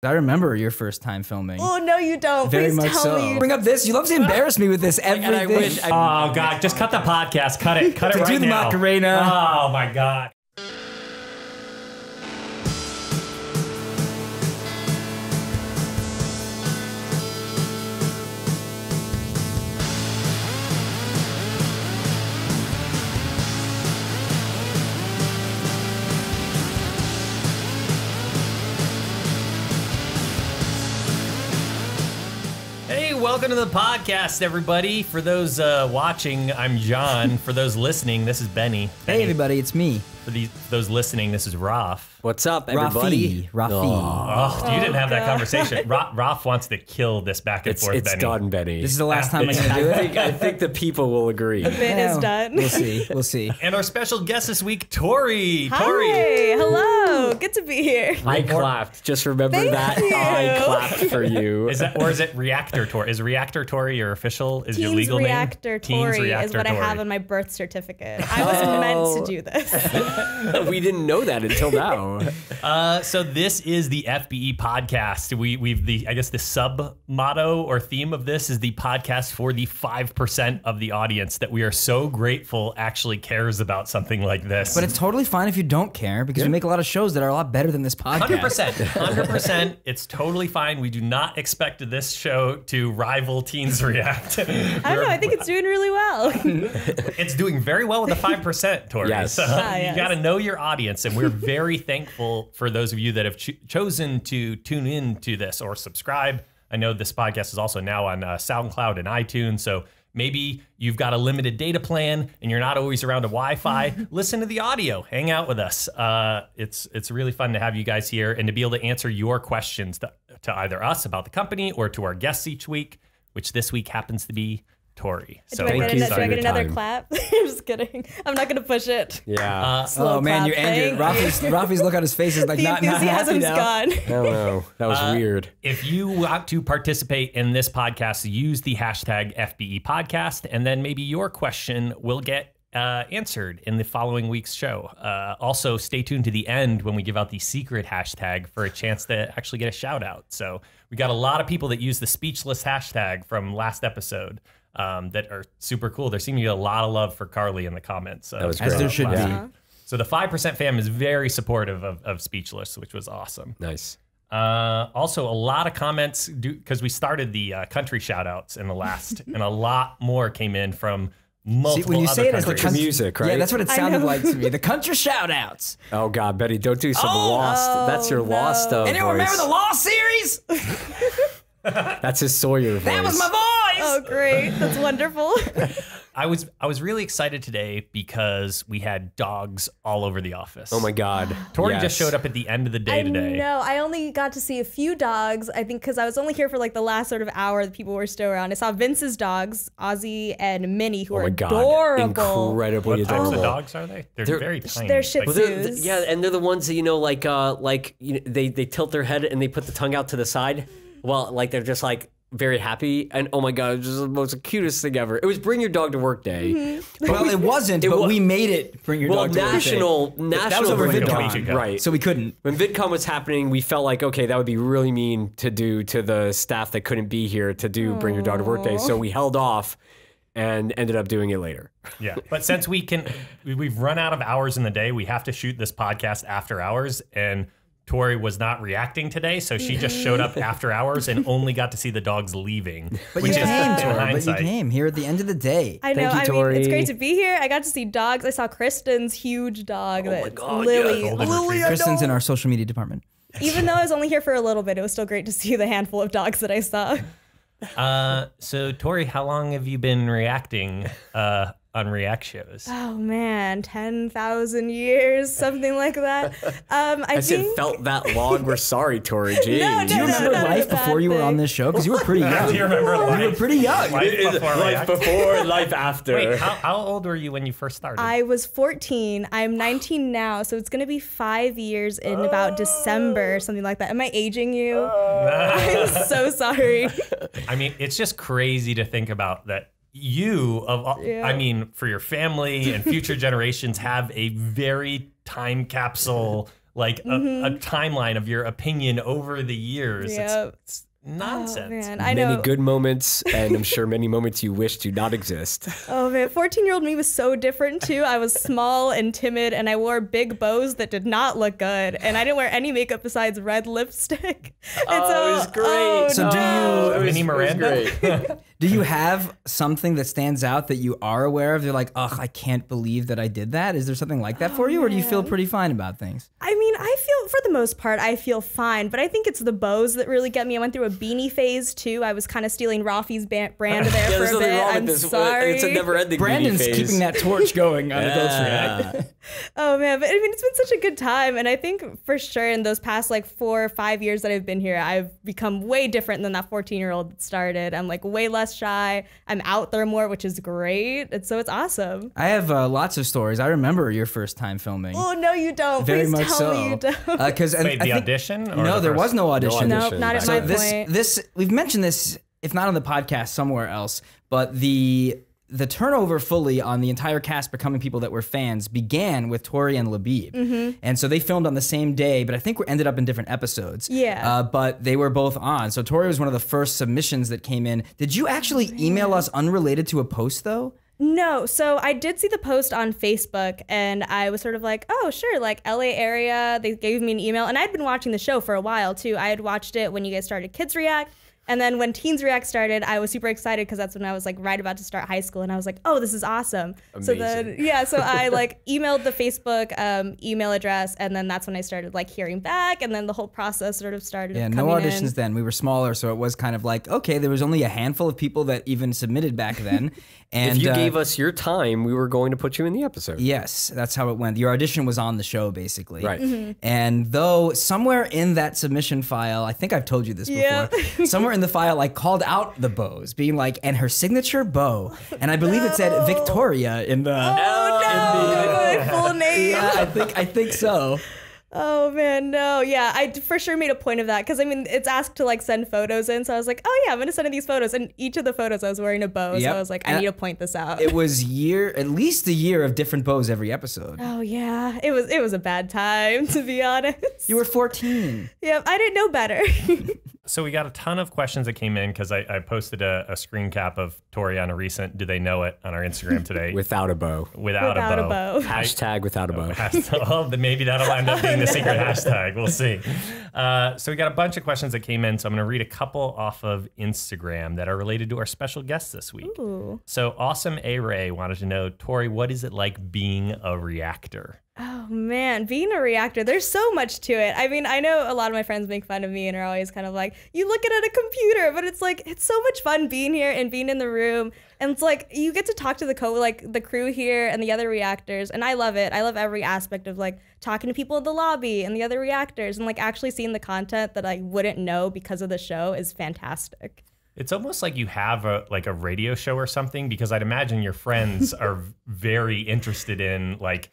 I remember your first time filming. Oh, no, you don't. Very Please much tell so. me. Bring up this. You love to embarrass me with this everything. Oh, God. Just cut the podcast. Cut it. Cut it right now. Do the Macarena. Oh, my God. Welcome to the podcast, everybody. For those watching, I'm John. For those listening, this is Benny. Hey, everybody, it's me. For those listening, this is Raf. What's up, everybody? Rafi. Oh, you didn't have that conversation. Raf wants to kill this back and forth, It's Benny. done, Benny. This is the last time I'm going to do it. I think the people will agree. The bit is done. We'll see. We'll see. And our special guest this week, Tori. Hi. Tori. Hello. Good to be here. I clapped. Just remember Thank that. you. I clapped for you. Is it Reactor Tori? Is Reactor Tori your official? Is your legal Reactor name? Tori Reactor is what Tori. I have on my birth certificate. I was meant to do this. We didn't know that until now. So this is the FBE Podcast. I guess the sub motto or theme of this is the podcast for the 5% of the audience that we are so grateful actually cares about something like this. But it's totally fine if you don't care because we make a lot of shows that are a lot better than this podcast. 100%. It's totally fine. We do not expect this show to rival Teens React. I don't know. I think it's doing really well. It's doing very well with the 5%, Tori. Yes. So yes. You got to know your audience, and we're very thankful for those of you that have chosen to tune in to this or subscribe. I know this podcast is also now on SoundCloud and iTunes, so maybe you've got a limited data plan and you're not always around a Wi-Fi. Listen to the audio. Hang out with us. It's really fun to have you guys here and to be able to answer your questions to either us about the company or to our guests each week, which this week happens to be Tori. So do I get another clap? I'm just kidding. I'm not going to push it. Yeah. Slow man, clap. you ended. Rafi's look on his face is like the not happy enthusiasm's now. gone. No, that was weird. If you want to participate in this podcast, use the hashtag FBE Podcast, and then maybe your question will get answered in the following week's show. Also, stay tuned to the end when we give out the secret hashtag for a chance to actually get a shout out. So we got a lot of people that use the speechless hashtag from last episode. That are super cool. There seemed to be a lot of love for Carly in the comments. That was great. As there should be. So the 5% fam is very supportive of Speechless, which was awesome. Nice. Also, a lot of comments, because we started the country shout-outs in the last, and a lot more came in from multiple when you other say it as countries. The music, right? Yeah, that's what it sounded like to me. The country shout-outs. Oh, God, Betty, don't do some Lost. That's your Lost voice. Anyone remember the Lost series? That's his Sawyer voice. That was my voice. Oh, great. That's wonderful. I was really excited today because we had dogs all over the office. Oh, my God. Tori just showed up at the end of the day today. No, I only got to see a few dogs, I think, because I was only here for like the last sort of hour that people were still around. I saw Vince's dogs, Ozzy and Minnie, who are adorable. Incredibly What types adorable. of dogs are they? They're very tiny. They're Shih Like, Tzus. Yeah, and they're the ones that, they tilt their head and they put the tongue out to the side. Well, like they're just like very happy, and oh my God, it was just the most cutest thing ever. It was Bring Your Dog to Work Day. Mm-hmm. Well, it wasn't, but we made it Bring Your Dog to Work Day. national That was over Bring Your VidCon, Dog, right? So we couldn't. When VidCon was happening, we felt like, okay, that would be really mean to do to the staff that couldn't be here to do Bring Your Dog to Work Day. So we held off and ended up doing it later. Yeah, but since we've run out of hours in the day, we have to shoot this podcast after hours, and Tori was not reacting today, so she just showed up after hours and only got to see the dogs leaving. But you came, Tori. But you came here at the end of the day. I know. Thank you, Tori. I mean, it's great to be here. I got to see dogs. I saw Kristen's huge dog. Oh my God, Lily. yeah. Lily, Kristen's in our social media department. Even though I was only here for a little bit, it was still great to see the handful of dogs that I saw. So Tori, how long have you been reacting on React shows? Oh man, 10,000 years, something like that. I said think felt that long. We're sorry, Tori G. No, Do you remember not a life bad before you were thing. on this show? Because you were pretty young. Do you remember life? You were pretty young. Life before Life React? before, life after. Wait, how old were you when you first started? I was 14. I'm 19 now, so it's gonna be 5 years in about December, something like that. Am I aging you? I'm so sorry. I mean, it's just crazy to think about that. I mean, for your family and future generations, have a very time capsule like a timeline of your opinion over the years. Yep. It's nonsense. Oh, man. I know. Many good moments, and I'm sure many moments you wish to not exist. Oh man, 14-year-old me was so different too. I was small and timid, and I wore big bows that did not look good, and I didn't wear any makeup besides red lipstick. And Oh, it was great. So do you- Mini Miranda? Do you have something that stands out that you are aware of? You're like, ugh, I can't believe that I did that. Is there something like that for you, or do you feel pretty fine about things? I mean, I feel, for the most part, I feel fine, but I think it's the bows that really get me. I went through a beanie phase too. I was kind of stealing Rafi's brand there Yeah, for there's a nothing bit. wrong I'm with this. sorry. It's a never-ending Brandon's phase. keeping that torch going on Adults Yeah. React. Oh man, but I mean, it's been such a good time, and I think for sure in those past like 4 or 5 years that I've been here, I've become way different than that 14-year-old that started. I'm like way less shy. I'm out there more, which is great. And so it's awesome. I have lots of stories. I remember your first time filming. Oh no, you don't. Very Please much tell so. me you don't. Wait, the audition? Or No, the there first- was no audition. No Nope, audition. not at So my this point. we've mentioned this, if not on the podcast, somewhere else. But the turnover fully on the entire cast becoming people that were fans began with Tori and Labib. Mm-hmm. And so they filmed on the same day, but I think we ended up in different episodes. Yeah. But they were both on. So Tori was one of the first submissions that came in. Did you actually email us unrelated to a post though? No, so I did see the post on Facebook, and I was sort of like, oh, sure, like LA area. They gave me an email, and I'd been watching the show for a while too. I had watched it when you guys started Kids React. And then when Teens React started, I was super excited because that's when I was like right about to start high school, and I was like, "Oh, this is awesome!" So then, so I like emailed the Facebook email address, and then that's when I started like hearing back, and then the whole process sort of started. Yeah, coming no auditions in. then. We were smaller, so it was kind of like, okay, there was only a handful of people that even submitted back then. And If you gave us your time, we were going to put you in the episode. yes, that's how it went. Your audition was on the show, basically. Right. Mm-hmm. And though somewhere in that submission file, I think I've told you this before, Yeah. somewhere in the file, I called out the bows, being like, and her signature bow. And I believe it said Victoria in the... Oh, no, my full name. Yeah, I think so. Oh man, no. Yeah, I for sure made a point of that because I mean, it's asked to like send photos in, so I was like, oh yeah, I'm gonna send in these photos, and each of the photos I was wearing a bow, so Yep. I was like, I And need to point this out. It was at least a year of different bows every episode. Oh yeah, it was a bad time to be honest. You were 14. Yep, I didn't know better. So we got a ton of questions that came in because I posted a screen cap of Tori on a recent Do They Know It on our Instagram today. Without a bow. Without a bow. Hashtag without a bow. Well, then maybe that'll end up being the secret hashtag. We'll see. So we got a bunch of questions that came in. So I'm going to read a couple off of Instagram that are related to our special guest this week. Ooh. So Awesome A. Ray wanted to know, Tori, what is it like being a reactor? Oh man, being a reactor, there's so much to it. I mean, I know a lot of my friends make fun of me and are always kind of like, you look at a computer, but it's like, it's so much fun being here and being in the room. And it's like, you get to talk to the crew here and the other reactors. And I love it. I love every aspect of like talking to people in the lobby and the other reactors and like actually seeing the content that I wouldn't know because of the show is fantastic. It's almost like you have a radio show or something, because I'd imagine your friends are very interested in like,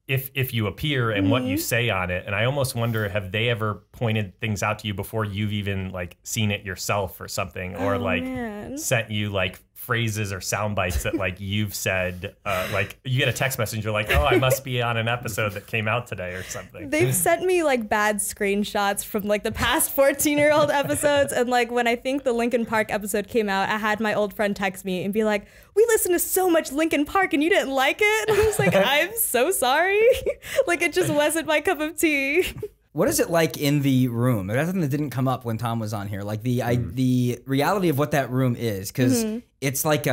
if you appear and what you say on it. And I almost wonder, have they ever pointed things out to you before you've even like seen it yourself or something, or man. sent you like phrases or sound bites that like you've said, like you get a text message, you're like, oh, I must be on an episode that came out today or something. They've sent me like bad screenshots from like the past 14-year-old episodes. And like when I think the Linkin Park episode came out, I had my old friend text me and be like, we listened to so much Linkin Park and you didn't like it. And I was like, I'm so sorry. Like it just wasn't my cup of tea. What is it like in the room? That's something that didn't come up when Tom was on here. Like the reality of what that room is, because it's like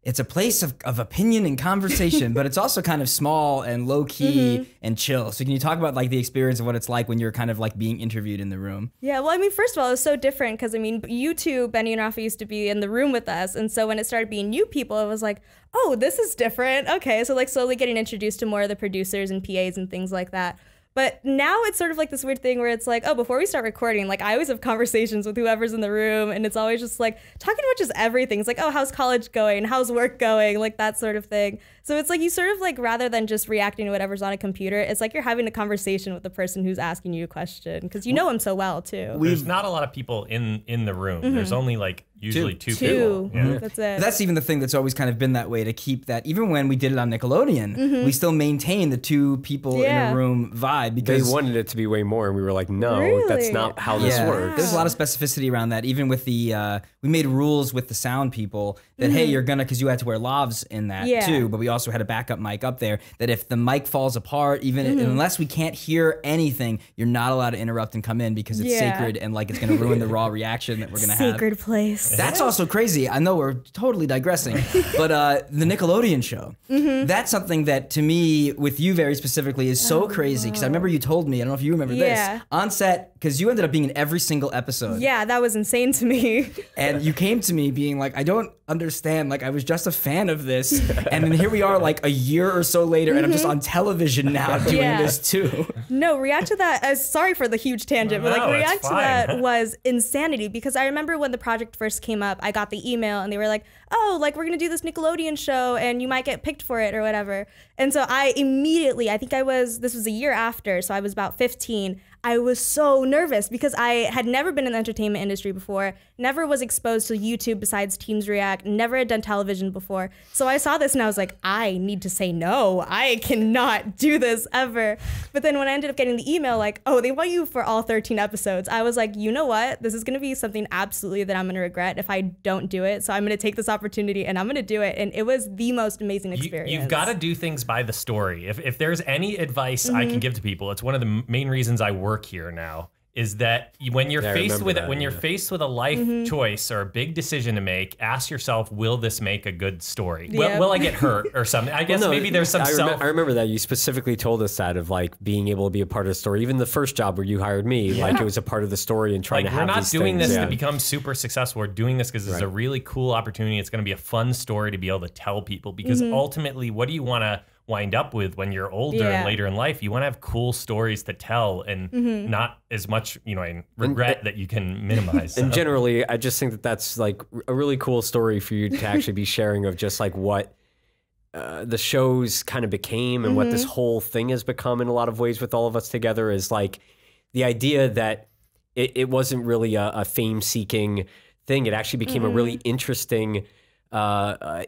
it's a place of opinion and conversation, but it's also kind of small and low key and chill. So can you talk about like the experience of what it's like when you're kind of like being interviewed in the room? Yeah, well, I mean, first of all, it was so different because I mean, you two, Benny and Rafa, used to be in the room with us, and so when it started being new people, it was like, oh, this is different. Okay, so like slowly getting introduced to more of the producers and PAs and things like that. But now it's sort of like this weird thing where it's like, oh, before we start recording, like I always have conversations with whoever's in the room, and it's always just like talking about just everything. It's like, oh, how's college going? How's work going? Like that sort of thing. So it's like you sort of like, rather than just reacting to whatever's on a computer, it's like you're having a conversation with the person who's asking you a question because you know them so well too. There's not a lot of people in the room. There's only like usually two Two. people. Yeah. That's it. That's even the thing that's always kind of been that way, to keep that. Even when we did it on Nickelodeon, we still maintain the two people in a room vibe, They because wanted it to be way more, and we were like, no, Really? that's not how this works. There's a lot of specificity around that. Even with the, we made rules with the sound people that, hey, you're gonna, because you had to wear lavs in that too, but we also had a backup mic up there, that if the mic falls apart, even unless we can't hear anything, you're not allowed to interrupt and come in, because it's sacred, and like it's gonna ruin the raw reaction that we're gonna have. Sacred place. That's also crazy. I know we're totally digressing, but the Nickelodeon show, that's something that to me, with you very specifically, is so crazy, because I remember you told me, I don't know if you remember this, on set, because you ended up being in every single episode. Yeah, that was insane to me. And you came to me being like, I don't understand, like I was just a fan of this, and then here we are like a year or so later, and I'm just on television now doing this too. No, React to that, sorry for the huge tangent, but like React to that was insanity, because I remember when the project first came up, I got the email and they were like, oh, like we're gonna do this Nickelodeon show and you might get picked for it or whatever. And so I immediately, I think this was a year after, so I was about 15, I was so nervous because I had never been in the entertainment industry before, never was exposed to YouTube besides Teams React, never had done television before. So I saw this and I was like, I need to say no. I cannot do this ever. But then when I ended up getting the email like, oh, they want you for all 13 episodes, I was like, you know what? This is going to be something absolutely that I'm going to regret if I don't do it. So I'm going to take this opportunity and I'm going to do it. And it was the most amazing experience. You've got to do things by the story. If there's any advice I can give to people, it's one of the main reasons I work here now, is that when you're faced with a life choice or a big decision to make, ask yourself, will this make a good story? Will I get hurt or something? I guess maybe there's some I remember that you specifically told us that, of like being able to be a part of the story. Even the first job where you hired me, like it was a part of the story and trying to have these things. We're not doing this to become super successful. We're doing this because it's a really cool opportunity. It's going to be a fun story to be able to tell people, because ultimately, what do you want to wind up with when you're older and later in life? You want to have cool stories to tell, and not as much, regret that you can minimize. And generally, I just think that that's like a really cool story for you to actually be sharing, of just like what the shows kind of became and what this whole thing has become in a lot of ways with all of us together, is like the idea that it wasn't really a fame-seeking thing. It actually became a really interesting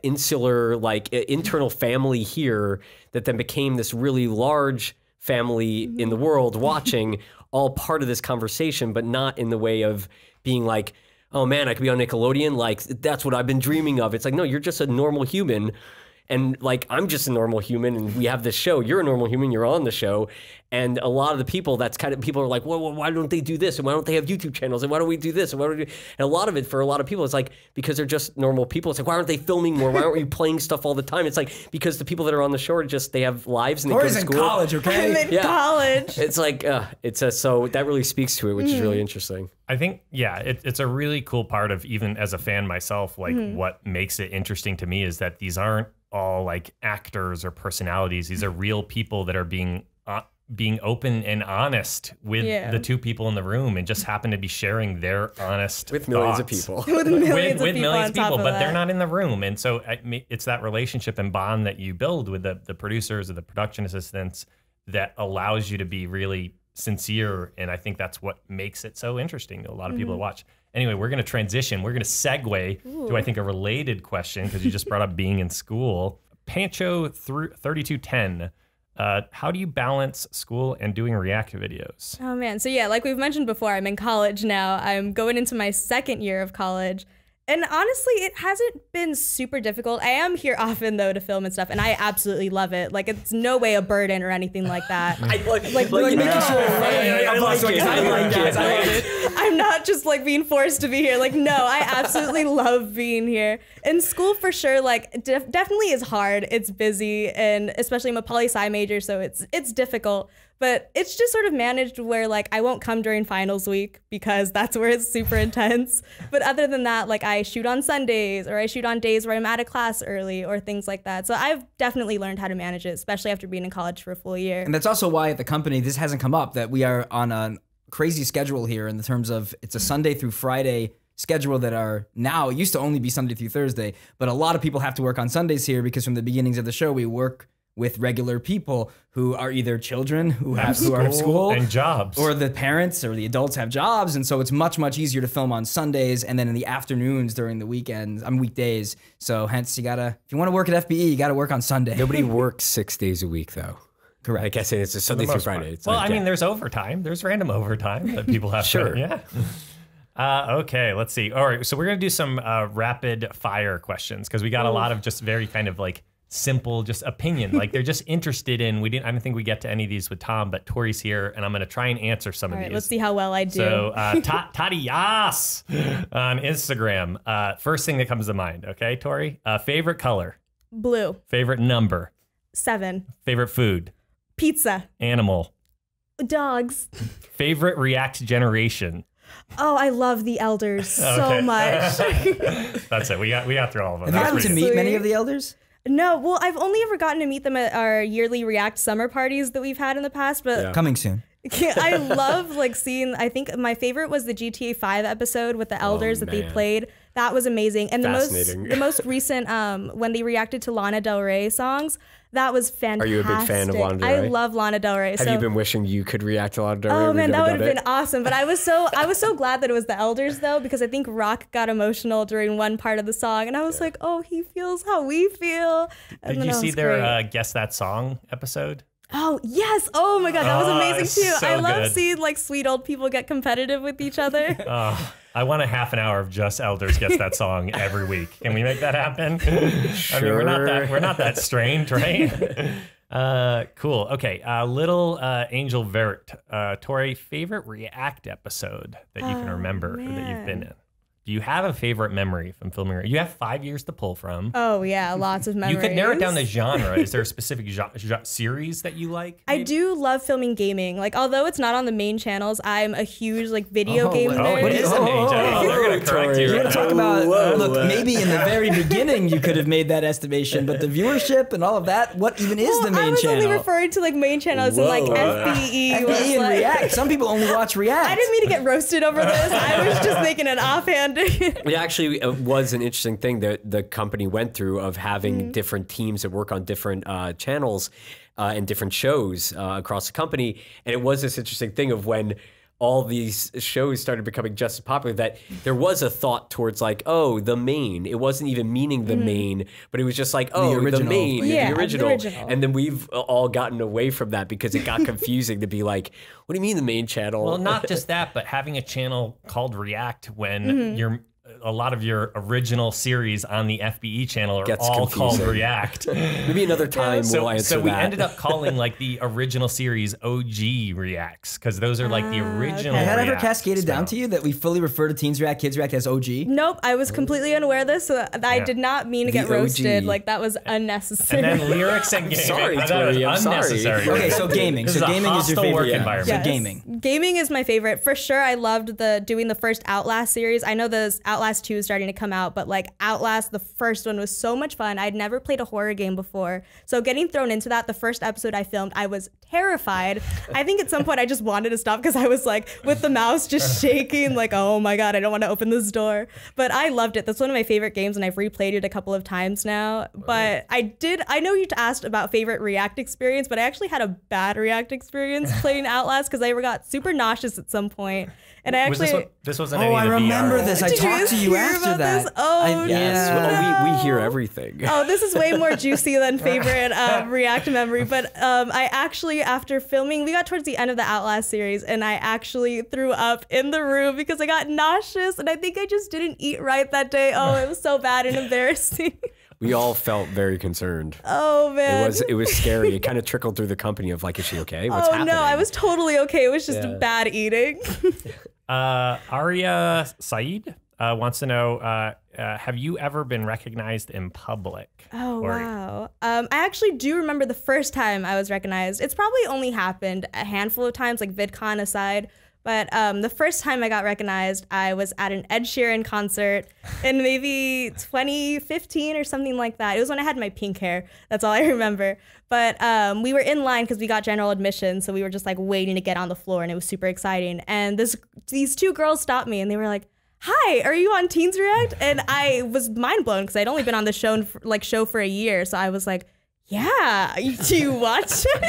insular, like internal family here, that then became this really large family in the world watching, all part of this conversation, but not in the way of being like, oh man, I could be on Nickelodeon, like that's what I've been dreaming of. It's like, no, you're just a normal human. And like, I'm just a normal human and we have this show. You're a normal human, you're on the show. And a lot of the people, people are like, well, why don't they do this? And why don't they have YouTube channels? And why don't we do this? And why don't we do? And a lot of it, for a lot of people, it's like, because they're just normal people. It's like, why aren't they filming more? Why aren't we playing stuff all the time? It's like, because the people that are on the show are just, they have lives and they go to school. in college, okay? I'm in college. It's like, so that really speaks to it, which is really interesting. I think, it's a really cool part of, even as a fan myself, like what makes it interesting to me is that these aren't all like actors or personalities. These are real people that are being open and honest with the two people in the room, and just happen to be sharing their honest with millions thoughts. of people. with millions of people, but they're not in the room. And so it's that relationship and bond that you build with the producers or the production assistants that allows you to be really sincere. And I think that's what makes it so interesting to a lot of people to watch. Anyway, we're going to transition. We're going to segue to, I think, a related question, because you just brought up being in school. Pancho 3210, how do you balance school and doing Reactor videos? Oh man, so like we've mentioned before, I'm in college now. I'm going into my second year of college. And honestly, it hasn't been super difficult. I am here often though to film and stuff, and I absolutely love it. Like, it's no way a burden or anything like that. I like it. I'm not just like being forced to be here. Like, no, I absolutely love being here. And school for sure, like definitely is hard. It's busy, and especially I'm a poli-sci major, so it's difficult. But it's just sort of managed where like I won't come during finals week because that's where it's super intense. But other than that, like I shoot on Sundays, or I shoot on days where I'm out of class early, or things like that. So I've definitely learned how to manage it, especially after being in college for a full year. And that's also why at the company, this hasn't come up, that we are on a crazy schedule here in the terms of it's a Sunday through Friday schedule that are now, it used to only be Sunday through Thursday, but a lot of people have to work on Sundays here because from the beginnings of the show, we work with regular people who are either children who are at school and jobs, or the parents or the adults have jobs, and so it's much easier to film on Sundays and then in the afternoons during the weekdays. So hence if you want to work at FBE, you got to work on Sunday. Nobody works 6 days a week though. Correct. I guess it's a Sunday through Friday. It's well, I mean, there's overtime. There's random overtime that people have. Sure. Yeah. Okay, let's see. All right, so we're gonna do some rapid fire questions because we got a lot of just very kind of like simple, just opinion. Like they're just interested in. I don't think we get to any of these with Tom, but Tori's here, and I'm gonna try and answer some of these. Let's see how well I do. So, Tati Yas on Instagram. First thing that comes to mind. Okay, Tori. Favorite color. Blue. Favorite number. 7. Favorite food. Pizza. Animal. Dogs. Favorite React generation. Oh, I love the elders so much. That's it. We got through all of them. Have you gotten to meet many of the elders? No, well, I've only ever gotten to meet them at our yearly React summer parties that we've had in the past, but Coming soon. I love like seeing, I think my favorite was the GTA 5 episode with the elders that they played. That was amazing. And the most recent, when they reacted to Lana Del Rey songs, that was fantastic. Are you a big fan of Lana Del Rey? I love Lana Del Rey. Have you been wishing you could react to Lana Del Rey? Oh man, that would have been awesome. But I was so glad that it was the elders though, because I think Rock got emotional during one part of the song, and I was like, oh, he feels how we feel. Did you see their Guess That Song episode? Oh yes! Oh my god, that was amazing too. So I love good. seeing like sweet old people get competitive with each other. I want a half an hour of just elders Guess That Song every week. Can we make that happen? Sure. I mean, we're not that strange, right? Cool. Okay. Little Angel Vert. Tori, favorite React episode that you can remember or that you've been in? Do you have a favorite memory from filming? You have 5 years to pull from. Oh yeah, lots of memories. You could narrow it down to genre. Is there a specific series that you like? Maybe? I do love filming gaming. Like, although it's not on the main channels, I'm a huge like video game nerd. What is the main channel? They're gonna correct you. You want to talk about? Look, maybe in the very beginning you could have made that estimation, but the viewership and all of that, what even is the main channel? I was only referring to like main channels and like FBE. FBE and React. Some people only watch React. I didn't mean to get roasted over this. I was just making an offhand. It actually was an interesting thing that the company went through of having different teams that work on different channels and different shows across the company. And it was this interesting thing of when all these shows started becoming just as popular that there was a thought towards like, oh, the main. It wasn't even meaning the main, but it was just like, oh, the main, the original. And then we've all gotten away from that because it got confusing to be like, what do you mean the main channel? Well, not just that, but having a channel called React when a lot of your original series on the FBE channel are all called React. Maybe another time we'll answer that. So we ended up calling like the original series OG Reacts because those are like the original. Has that ever Reacts cascaded down to you that we fully refer to Teens React, Kids React as OG? Nope, I was completely unaware of this. So I did not mean to get roasted. Like that was unnecessary. And then lyrics and gaming. Sorry, Tori, I'm unnecessary. sorry. Okay, so gaming. So gaming is your favorite environment. Yes. So gaming. Gaming is my favorite for sure. I loved doing the first Outlast series. I know the Outlast 2 is starting to come out, but like Outlast, the first one was so much fun. I'd never played a horror game before. So getting thrown into that, the first episode I filmed, I was terrified. I think at some point I just wanted to stop because I was like with the mouse just shaking like, oh my God, I don't want to open this door. But I loved it. That's one of my favorite games and I've replayed it a couple of times now. But I know you asked about favorite React experience, but I actually had a bad React experience playing Outlast because I got super nauseous at some point. And I actually... This wasn't I remember this. I talked to you after that. This? Oh, yes. no. We hear everything. Oh, this is way more juicy than favorite React memory. But I actually, after filming, we got towards the end of the Outlast series, and I actually threw up in the room because I got nauseous, and I think I just didn't eat right that day. Oh, it was so bad and embarrassing. We all felt very concerned. Oh man, it was scary. It kind of trickled through the company of like, is she okay? What's happening? No, I was totally okay. It was just bad eating. Arya Saeed wants to know, have you ever been recognized in public? Oh, wow. I actually do remember the first time I was recognized. It's probably only happened a handful of times, like VidCon aside. But the first time I got recognized, I was at an Ed Sheeran concert in maybe 2015 or something like that. It was when I had my pink hair. That's all I remember. But we were in line because we got general admission. So we were just like waiting to get on the floor and it was super exciting. And these two girls stopped me and they were like, hi, are you on Teens React? And I was mind blown because I'd only been on the show for a year. So I was like, yeah, do you watch it?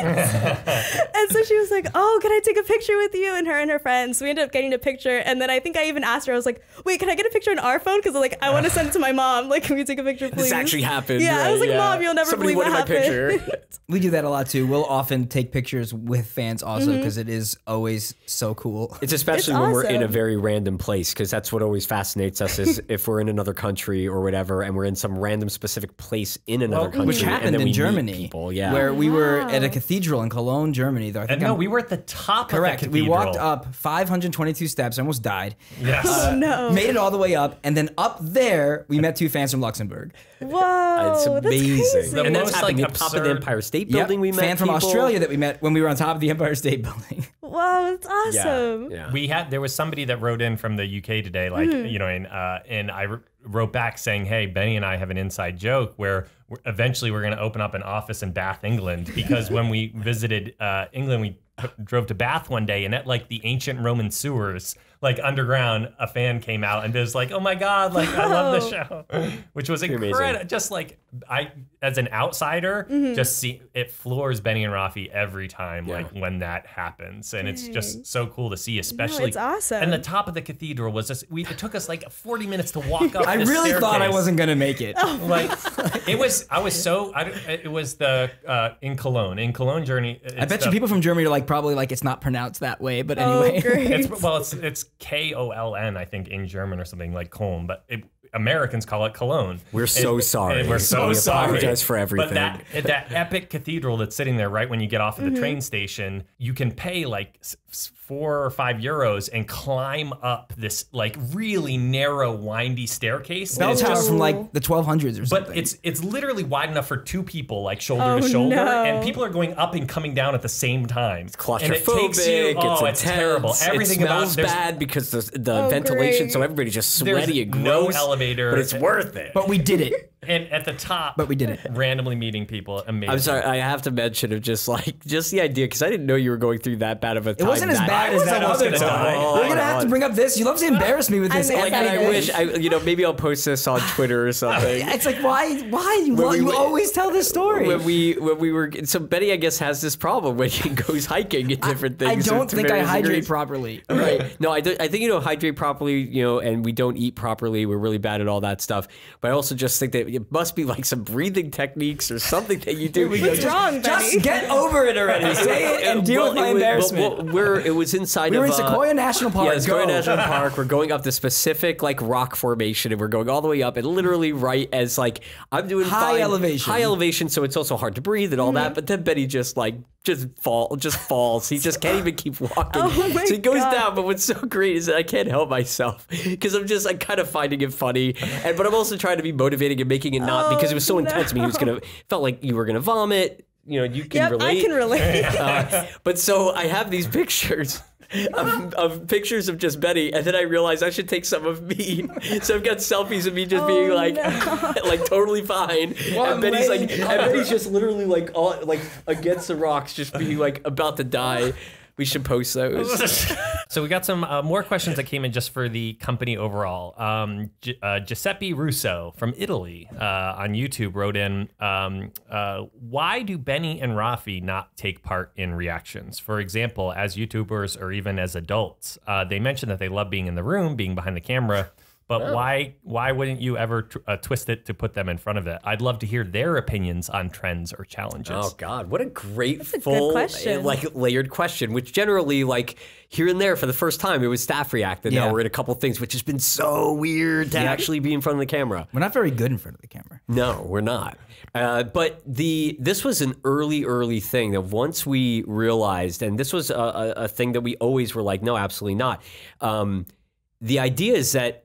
And so she was like, oh, can I take a picture with you? And her and her friends. So we ended up getting a picture. And then I think I even asked her, I was like, wait, can I get a picture on our phone? Because like, I want to send it to my mom. Like, can we take a picture, please? This actually happened. Yeah, I was like, Mom, you'll never believe what happened. We do that a lot too. We'll often take pictures with fans also because it is always so cool. It's especially when we're in a very random place, because that's what always fascinates us is if we're in another country or whatever and we're in some random specific place in another country. Which happened in Germany, people, where we were at a cathedral in Cologne, Germany. Though I think we were at the top correct. of the cathedral. We walked up 522 steps, almost died. Yes. Oh, no. Made it all the way up, and then up there, we met 2 fans from Luxembourg. Whoa, It's amazing. The And that's most, happening like, at the top of the absurd- Empire State Building. We met fan from people. Australia that we met when we were on top of the Empire State Building. Whoa, it's awesome. Yeah. There was somebody that wrote in from the UK today, like, you know, and I wrote back saying, hey, Benny and I have an inside joke where eventually we're going to open up an office in Bath, England, because when we visited England, we drove to Bath one day, and at like the ancient Roman sewers, like underground, a fan came out and was like, oh my God, like I love the show, which was incredible. Just like I, as an outsider, just see it floors Benny and Rafi every time, like when that happens. And it's just so cool to see, especially. No, it's awesome. And the top of the cathedral was just, it took us like 40 minutes to walk up I this really thought I staircase. wasn't going to make it. Like it was in Cologne. In Cologne, Germany. I bet you people from Germany are like, probably like, it's not pronounced that way, but Oh, anyway. great. It's Koln, I think, in German or something, like Köln, but Americans call it Cologne. We're so sorry. And we're so We sorry. apologize for everything. But that epic cathedral that's sitting there right when you get off of the train station, you can pay like 4 or 5 euros and climb up this like really narrow, windy staircase. Bell And it's tower just- from like the 1200s or something. But it's literally wide enough for 2 people, like shoulder to shoulder, no. and people are going up and coming down at the same time. It's claustrophobic. And it takes you, it's terrible. intense, Everything it about smells there's- bad because the ventilation, great. so everybody's just There's sweaty and no gross. elevator. but it's worth it. But we did it. And at the top, But we did it. randomly meeting people, amazing. I'm sorry, I have to mention of just the idea, because I didn't know you were going through that bad of a time. It wasn't as bad as that other gonna die. time. We're going to have to bring up this. You love to embarrass me with this. I'm every And I day. wish, maybe I'll post this on Twitter or something. It's like, why? You always tell this story. When we were, so Betty, I guess, has this problem when she goes hiking and different I things. don't to think I various hydrate degrees. properly. Right. No, I think, hydrate properly, and we don't eat properly. We're really bad at all that stuff. But I also just think that it must be like some breathing techniques or something that you do. What's wrong, Benny? Just get over it already. Say it and deal with my embarrassment. It was inside We were of in Sequoia National Park. Yeah, Sequoia Go. National Park. We're going up the specific like rock formation, and we're going all the way up, and literally right as like I'm doing High elevation. so it's also hard to breathe and all that. But then Benny just falls. He just can't even keep walking. Oh my so he goes God. down. But what's so great is that I can't help myself because I'm kind of finding it funny, but I'm also trying to be motivating and making it not because it was so intense. I mean, felt like you were gonna vomit. You can relate. I can relate. But so I have these pictures of pictures of just Betty, and then I realized I should take some of me. So I've got selfies of me just being like totally fine, and Betty's just literally like all like against the rocks, just being like about to die. We should post those. So we got some more questions that came in just for the company overall. Giuseppe Russo from Italy on YouTube wrote in, why do Benny and Rafi not take part in reactions? For example, as YouTubers or even as adults, they mention that they love being in the room, being behind the camera. But why wouldn't you ever twist it to put them in front of it? I'd love to hear their opinions on trends or challenges. Oh God, what a great a full good question. layered question, which generally like here and there for the first time it was staff react, and now Yeah. we're in a couple things, which has been so weird to actually be in front of the camera. We're not very good in front of the camera. No, we're not. But this was an early thing that once we realized, and this was a thing that we always were like, no, absolutely not. The idea is that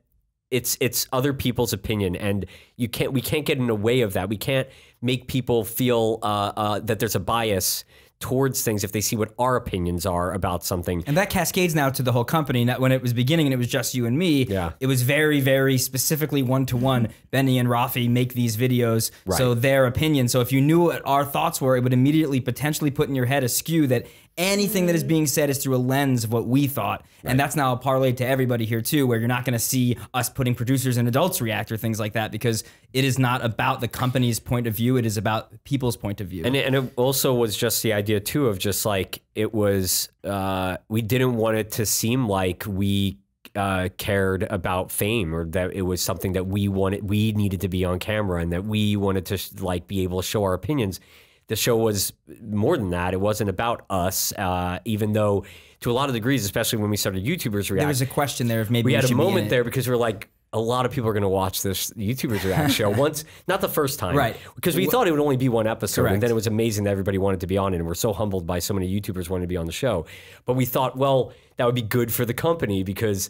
it's other people's opinion, and we can't get in the way of that. We can't make people feel that there's a bias towards things if they see what our opinions are about something. And that cascades now to the whole company. When it was beginning and it was just you and me, it was very, very specifically one-to-one. Benny and Rafi make these videos, so their opinion. So if you knew what our thoughts were, it would immediately potentially put in your head a skew that Anything that is being said is through a lens of what we thought. And that's now parlayed to everybody here too, where you're not going to see us putting producers and adults react or things like that, because it is not about the company's point of view. It is about people's point of view. And it also was just the idea too of just like, it was, we didn't want it to seem like we cared about fame, or that it was something that we needed to be on camera, and that we wanted to like be able to show our opinions. The show was more than that. It wasn't about us, even though to a lot of degrees, especially when we started YouTubers React. There was a question there of maybe we had a moment there because we're like, a lot of people are going to watch this YouTubers React show once, not the first time. Right. Because we thought it would only be one episode. Correct. And then it was amazing that everybody wanted to be on it. And we're so humbled by so many YouTubers wanting to be on the show. But we thought, well, that would be good for the company because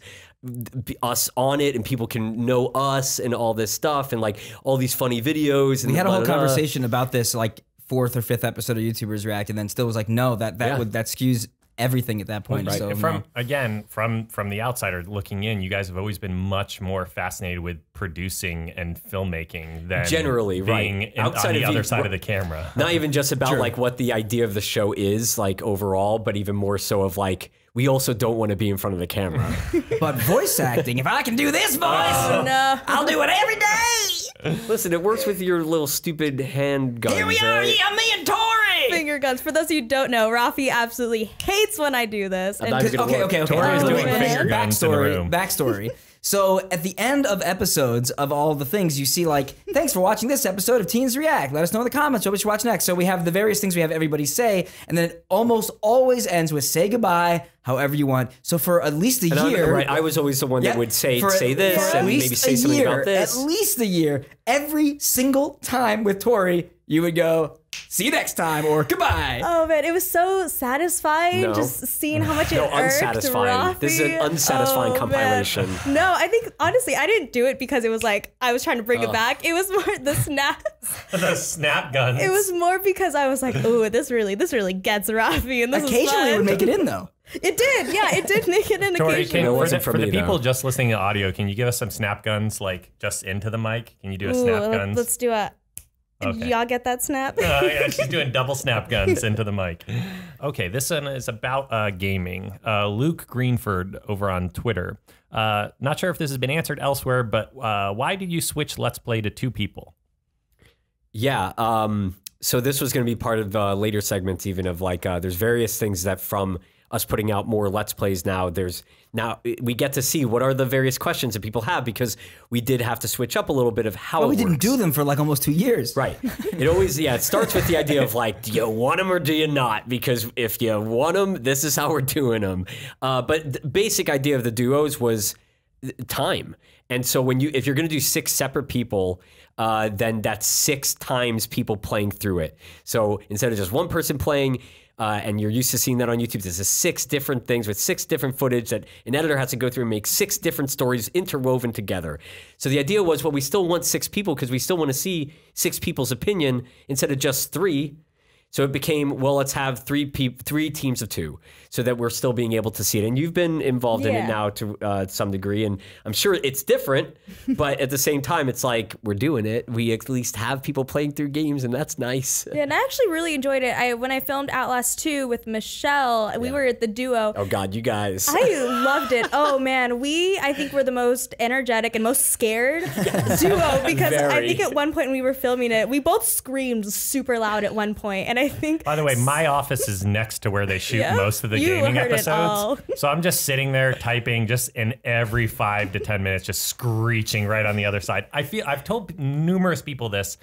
us on it and people can know us and all this stuff and like all these funny videos. And we had a whole conversation about this like 4th or 5th episode of YouTubers React, and then still was like, no, that skews everything at that point. Right. So from the outsider looking in, you guys have always been much more fascinated with producing and filmmaking than generally being outside on the other side of the camera. Not even just about like what the idea of the show is like overall, but even more so of like, we also don't want to be in front of the camera. But voice acting, if I can do this voice, No. I'll do it every day. Listen, it works with your little stupid hand guns. Here we are, right? yeah, me and Tori. Finger guns. For those of you who don't know, Rafi absolutely hates when I do this. I'm not even gonna look. Tori is Oh, doing man. finger guns in the room. Backstory. So at the end of episodes of all the things, you see like, thanks for watching this episode of Teens React. Let us know in the comments what we should watch next. So we have the various things we have everybody say, and then it almost always ends with say goodbye, however you want. So for at least a year. Right, I was always the one that would say this for and maybe say something about this. At least a year, every single time with Tori, you would go, see you next time, or goodbye. Oh man, it was so satisfying just seeing how much it irked unsatisfying. Rafi. This is an unsatisfying compilation. Man. No, I think honestly, I didn't do it because it was like I was trying to bring it back. It was more the snaps. The snap guns. It was more because I was like, "Ooh, this really gets Rafi," and this Occasionally it would make it in though. It did, yeah, it did make it in Tori, occasionally. for the people just listening to audio, can you give us some snap guns, like just into the mic? Can you do a snap guns? Let's do a. Okay. Y'all get that snap? Yeah, she's doing double snap guns into the mic. Okay, this one is about gaming. Luke Greenford over on Twitter. Not sure if this has been answered elsewhere, but why did you switch Let's Play to 2 people? Yeah, so this was going to be part of later segments even of like, there's various things that from us putting out more Let's Plays now, we get to see what are the various questions that people have because we did have to switch up a little bit of how we it didn't works. do them for like almost 2 years. Right. It always, it starts with the idea of like, do you want them or do you not? Because if you want them, this is how we're doing them. But the basic idea of the duos was time. And so if you're going to do 6 separate people, then that's 6 times people playing through it. So instead of just one person playing, and you're used to seeing that on YouTube, this is 6 different things with 6 different footage that an editor has to go through and make 6 different stories interwoven together. So the idea was, well, we still want 6 people because we still want to see 6 people's opinion instead of just 3. So it became, well, let's have 3 teams of 2 so that we're still being able to see it. And you've been involved in it now to some degree, and I'm sure it's different, but at the same time, it's like we're doing it. We at least have people playing through games, and that's nice. Yeah, and I actually really enjoyed it. When I filmed Outlast 2 with Michelle, we were at the duo. Oh God, you guys. I loved it. Oh man, I think we're the most energetic and most scared duo because I think at one point when we were filming it, we both screamed super loud at one point, and I think. By the way, my office is next to where they shoot most of the You gaming heard it all. episodes. So I'm just sitting there typing just in every 5 to 10 minutes, just screeching right on the other side. I've told numerous people this.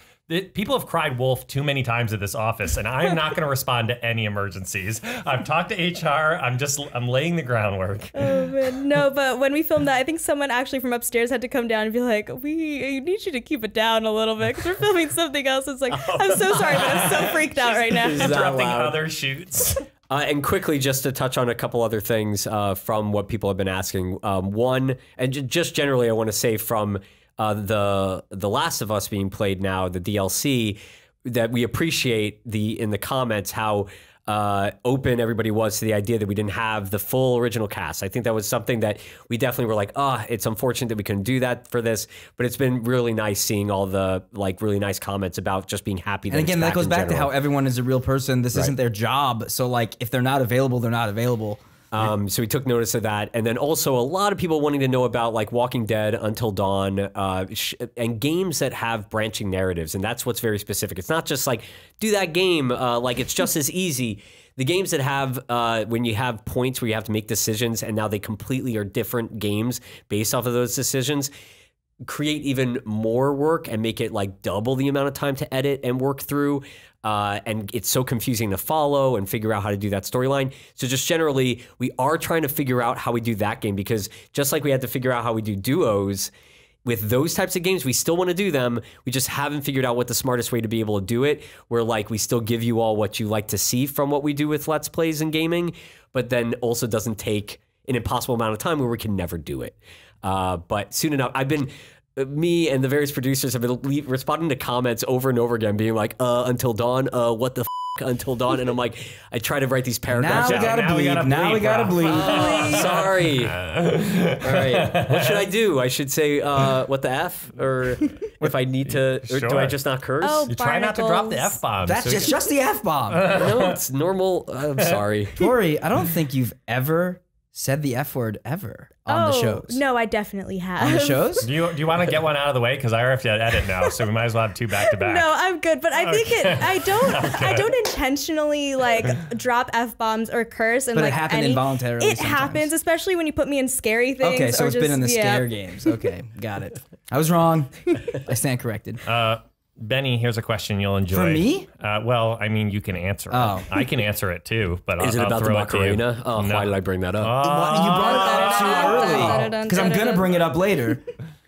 People have cried wolf too many times at this office, and I am not going to respond to any emergencies. I've talked to HR. I'm laying the groundwork. Oh man, no! But when we filmed that, I think someone actually from upstairs had to come down and be like, "We need you to keep it down a little bit because we're filming something else." It's like, I'm so sorry, but I'm so freaked out right now. Interrupting other shoots. And quickly, just to touch on a couple other things from what people have been asking. One, and just generally, I want to say from the Last of Us being played now, the DLC, that we appreciate in the comments how open everybody was to the idea that we didn't have the full original cast. I think that was something that we definitely were like, it's unfortunate that we couldn't do that for this, but it's been really nice seeing all the like really nice comments about just being happy. That and again, that goes back to how everyone is a real person. This isn't their job. So like if they're not available, they're not available. So we took notice of that. And then also a lot of people wanting to know about like Walking Dead, Until Dawn, and games that have branching narratives. And that's what's very specific. It's not just like, do that game, like it's just as easy. The games that have, when you have points where you have to make decisions and now they completely are different games based off of those decisions, create even more work and make it like double the amount of time to edit and work through. And it's so confusing to follow and figure out how to do that storyline. So just generally, we are trying to figure out how we do that game, because just like we had to figure out how we do duos, with those types of games, we still want to do them. We just haven't figured out what the smartest way to be able to do it, where like we still give you all what you like to see from what we do with Let's Plays and gaming, but then also doesn't take an impossible amount of time where we can never do it. But soon enough, me and the various producers have been responding to comments over and over again, being like, Until Dawn, what the Until Dawn? And I'm like, I try to write these paragraphs. Now we gotta bleed. Sorry. All right. What should I do? I should say, what the F? Or if I need to, or do I just not curse? Oh, You try not to drop the F-bomb. That's just the F-bomb. No, it's normal. I'm sorry. Tori, I don't think you've ever said the F word ever on the shows. No, I definitely have. On the shows? Do you want to get one out of the way? Because I have to edit now, so we might as well have two back to back. No, I'm good, but I think I don't intentionally like drop F-bombs or curse, and But like it happened involuntarily. It sometimes. happens, especially when you put me in scary things. Okay, so or it's just, been in the scare games. Okay, got it. I was wrong. I stand corrected. Benny, here's a question you'll enjoy. For me? Well, I mean, you can answer it. Oh. I can answer it too, but Is it I'll about the throw it to you. Macarena? Oh, No. why did I bring that up? You brought it up too early. Because I'm going to bring it up later.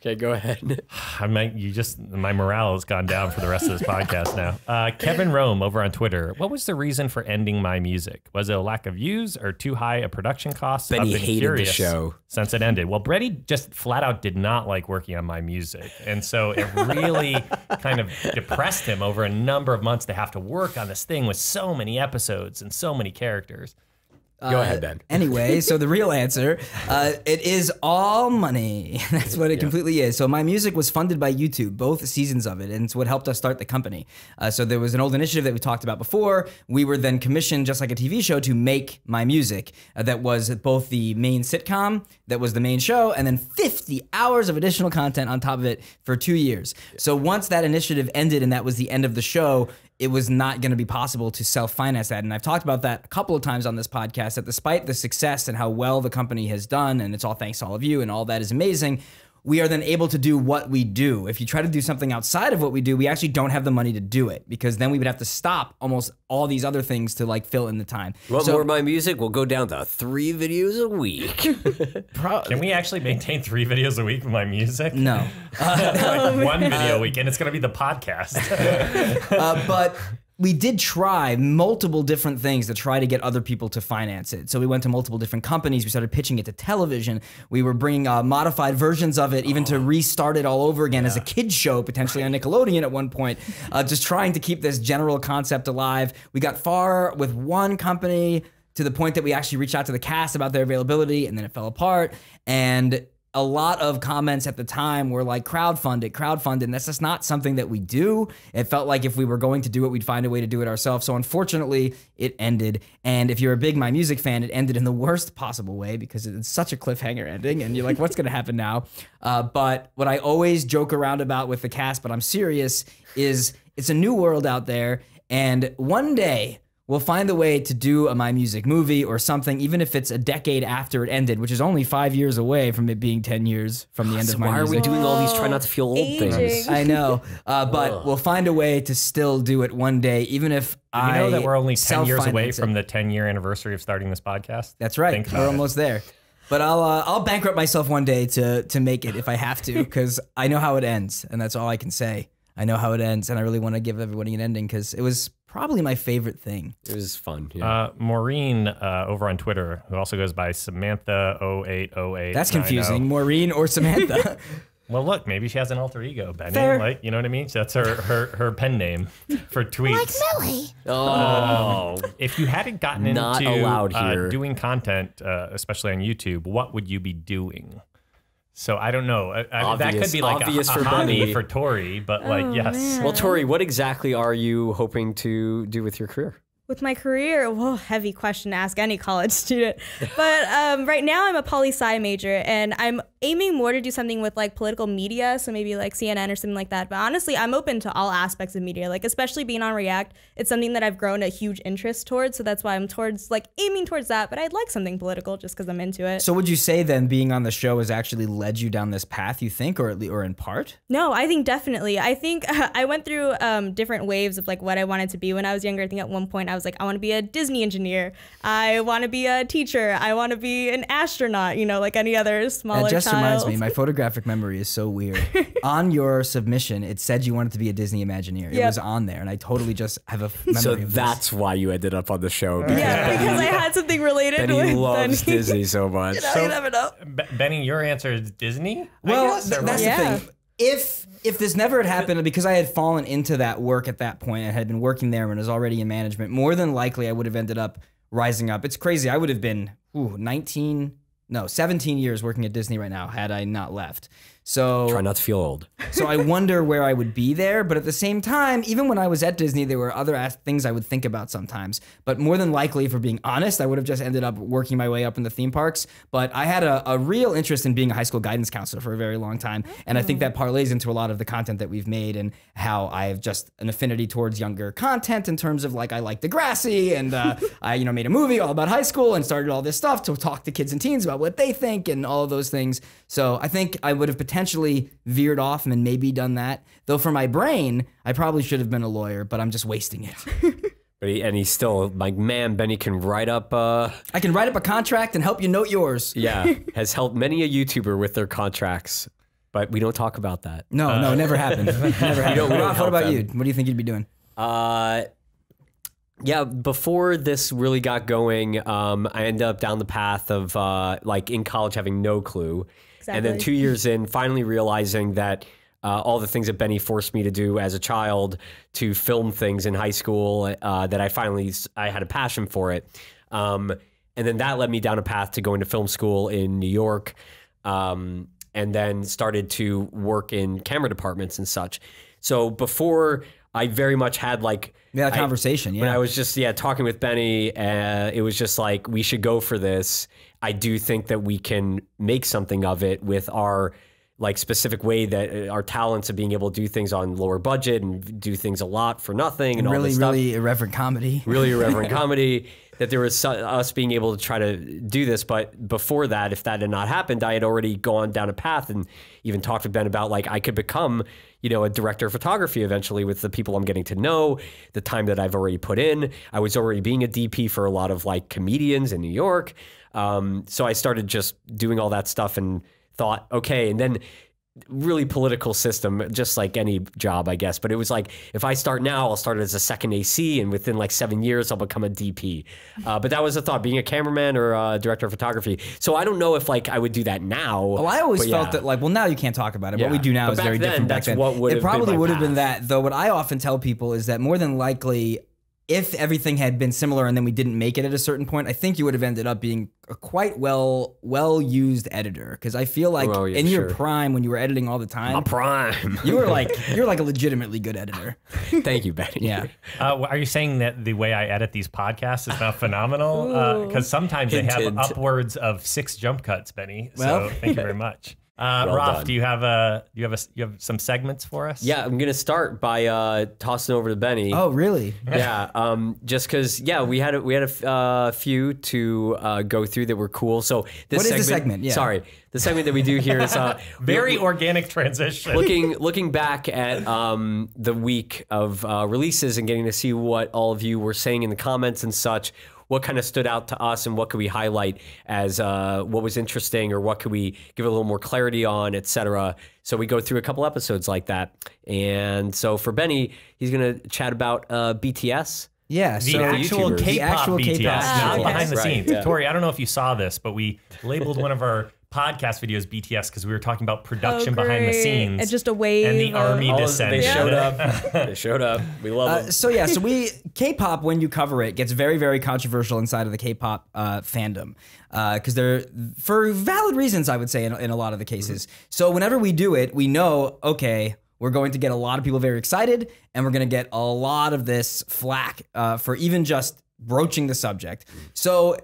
Okay, go ahead. My morale has gone down for the rest of this podcast now. Kevin Rome over on Twitter. What was the reason for ending My Music? Was it a lack of views or too high a production cost? Benny I've been hated curious the show since it ended. Well, Brady just flat out did not like working on My Music. And so it really kind of depressed him over a number of months to have to work on this thing with so many episodes and so many characters. Go ahead, Ben. Anyway, so the real answer, it is all money. That's what it completely is. So My Music was funded by YouTube, both seasons of it, and it's what helped us start the company. So there was an old initiative that we talked about before. We were then commissioned, just like a TV show, to make My Music. That was both the main sitcom, that was the main show, and then 50 hours of additional content on top of it for 2 years. So once that initiative ended and that was the end of the show, it was not going to be possible to self-finance that. And I've talked about that a couple of times on this podcast, that despite the success and how well the company has done, and it's all thanks to all of you and all that is amazing, we are then able to do what we do. If you try to do something outside of what we do, we actually don't have the money to do it, because then we would have to stop almost all these other things to like fill in the time. Want more of My Music? We'll go down to 3 videos a week. Can we actually maintain 3 videos a week with My Music? No. Like 1 video a week, and it's going to be the podcast. But we did try multiple different things to try to get other people to finance it. So we went to multiple different companies. We started pitching it to television. We were bringing modified versions of it, even to restart it all over again as a kid's show, potentially on Nickelodeon at one point, just trying to keep this general concept alive. We got far with one company to the point that we actually reached out to the cast about their availability, and then it fell apart. And a lot of comments at the time were like, crowdfund it, and that's just not something that we do. It felt like if we were going to do it, we'd find a way to do it ourselves. So unfortunately, it ended. And if you're a big My Music fan, it ended in the worst possible way, because it's such a cliffhanger ending, and you're like, what's gonna happen now? But what I always joke around about with the cast, but I'm serious, is it's a new world out there, and one day, we'll find a way to do a My Music movie or something, even if it's a decade after it ended, which is only 5 years away from it being 10 years from the end of My Why are Music. we doing all these try not to feel old things? I know, but we'll find a way to still do it one day, even if You know that we're only 10 years away self-finance it. from the 10-year anniversary of starting this podcast? That's right. Think about We're it. almost there. But I'll bankrupt myself one day to make it if I have to, because I know how it ends, and that's all I can say. I know how it ends, and I really want to give everybody an ending, because it was probably my favorite thing. It was fun. Yeah. Maureen over on Twitter, who also goes by Samantha 0808. That's confusing. Maureen or Samantha? Well, look, maybe she has an alter ego, Benny. Fair. Like, you know what I mean? That's her pen name for tweets. Like Millie. Oh, If you hadn't gotten Not into allowed here. doing content, especially on YouTube, what would you be doing? So I don't know. That could be like Obvious a for hobby Benny. for Tori, but like, yes. man. well, Tori, what exactly are you hoping to do with your career? With my career, well, heavy question to ask any college student. But right now I'm a poli-sci major, and I'm aiming more to do something with like political media, so maybe like CNN or something like that. But honestly, I'm open to all aspects of media, like especially being on React. It's something that I've grown a huge interest towards, so that's why I'm aiming towards that. But I'd like something political just because I'm into it. So would you say then being on the show has actually led you down this path, you think, or in part? No, I think definitely. I think I went through different waves of like what I wanted to be when I was younger. I think at one point I was like, I want to be a Disney engineer. I want to be a teacher. I want to be an astronaut, like any other smaller That just child. reminds me, my photographic memory is so weird. On your submission, it said you wanted to be a Disney Imagineer. It Yep. was on there, and I totally just have a memory So of this. that's why you ended up on the show. Because Yeah, because I had something related Benny with loves Benny. Disney so much. You never know. Benny, your answer is Disney? Well, I guess, or that's what? Yeah. the thing. If this never had happened, because I had fallen into that work at that point, I had been working there and was already in management, more than likely I would have ended up rising up. It's crazy. I would have been 17 years working at Disney right now had I not left. So Try not to feel old. So I wonder where I would be there. But at the same time, even when I was at Disney, there were other things I would think about sometimes. But more than likely, if we're being honest, I would have just ended up working my way up in the theme parks. But I had a real interest in being a high school guidance counselor for a very long time. And I think that parlays into a lot of the content that we've made and how I have just an affinity towards younger content in terms of like I like Degrassi and I made a movie all about high school and started all this stuff to talk to kids and teens about what they think and all of those things. So I think I would have potentially veered off and maybe done that. Though for my brain, I probably should have been a lawyer, but I'm just wasting it. But he's still like, man, Benny can write up. I can write up a contract and help you note yours. Yeah, has helped many a YouTuber with their contracts, but we don't talk about that. No, never happened. Never happened. don't Rob, what help about them. you? What do you think you'd be doing? Yeah, before this really got going, I ended up down the path of like in college having no clue. And then 2 years in, finally realizing that all the things that Benny forced me to do as a child to film things in high school, that I had a passion for it. And then that led me down a path to going to film school in New York, and then started to work in camera departments and such. So before I very much had like... conversation, When I was just, talking with Benny, it was just like, we should go for this. I do think that we can make something of it with our like specific way that our talents of being able to do things on lower budget and do things a lot for nothing and all this stuff. Really irreverent comedy. Really irreverent comedy, that there was us being able to try to do this. But before that, if that had not happened, I had already gone down a path and even talked to Ben about like I could become, a director of photography eventually with the people I'm getting to know, the time that I've already put in. I was already being a DP for a lot of like comedians in New York. So I started just doing all that stuff and thought, okay, and then really political system, just like any job, I guess. But it was like, if I start now, I'll start as a second AC, and within like 7 years, I'll become a DP. But that was the thought, being a cameraman or a director of photography. So I don't know if like I would do that now. Well, I always felt that like, well, now you can't talk about it. Yeah. What we do now But is back very then, different. that's back then. what would it have been probably my would have been path. that. Though what I often tell people is that more than likely, if everything had been similar and then we didn't make it at a certain point, I think you would have ended up being a quite well used editor. Because I feel like in your prime, when you were editing all the time, My prime. you're like a legitimately good editor. Thank you, Benny. Yeah. Are you saying that the way I edit these podcasts is not phenomenal? Because sometimes they have Hint. upwards of 6 jump cuts, Benny. Well. So thank you very much. Well Ralph, done. do you have some segments for us? Yeah, I'm gonna start by tossing over to Benny. Oh, really? Yeah, just because we had a few to go through that were cool. So this What is the segment? Yeah. Sorry, the segment that we do here is Very organic transition. looking back at the week of releases and getting to see what all of you were saying in the comments and such. What kind of stood out to us, and what could we highlight as what was interesting, or what could we give a little more clarity on, etc. So we go through a couple episodes like that. And so for Benny, he's going to chat about BTS. Yeah. The So actual YouTubers. K-pop BTS, not K-pop. behind the Right, scenes. yeah. Tori, I don't know if you saw this, but we labeled one of our podcast videos BTS because we were talking about production behind the scenes. And just a wave. And the army descended. They showed up. They showed up. We love them. So K-pop, when you cover it, gets very, very controversial inside of the K-pop fandom. Because they're, for valid reasons, I would say, in a lot of the cases. So whenever we do it, we know, okay, we're going to get a lot of people very excited, and we're going to get a lot of this flack for even just broaching the subject. So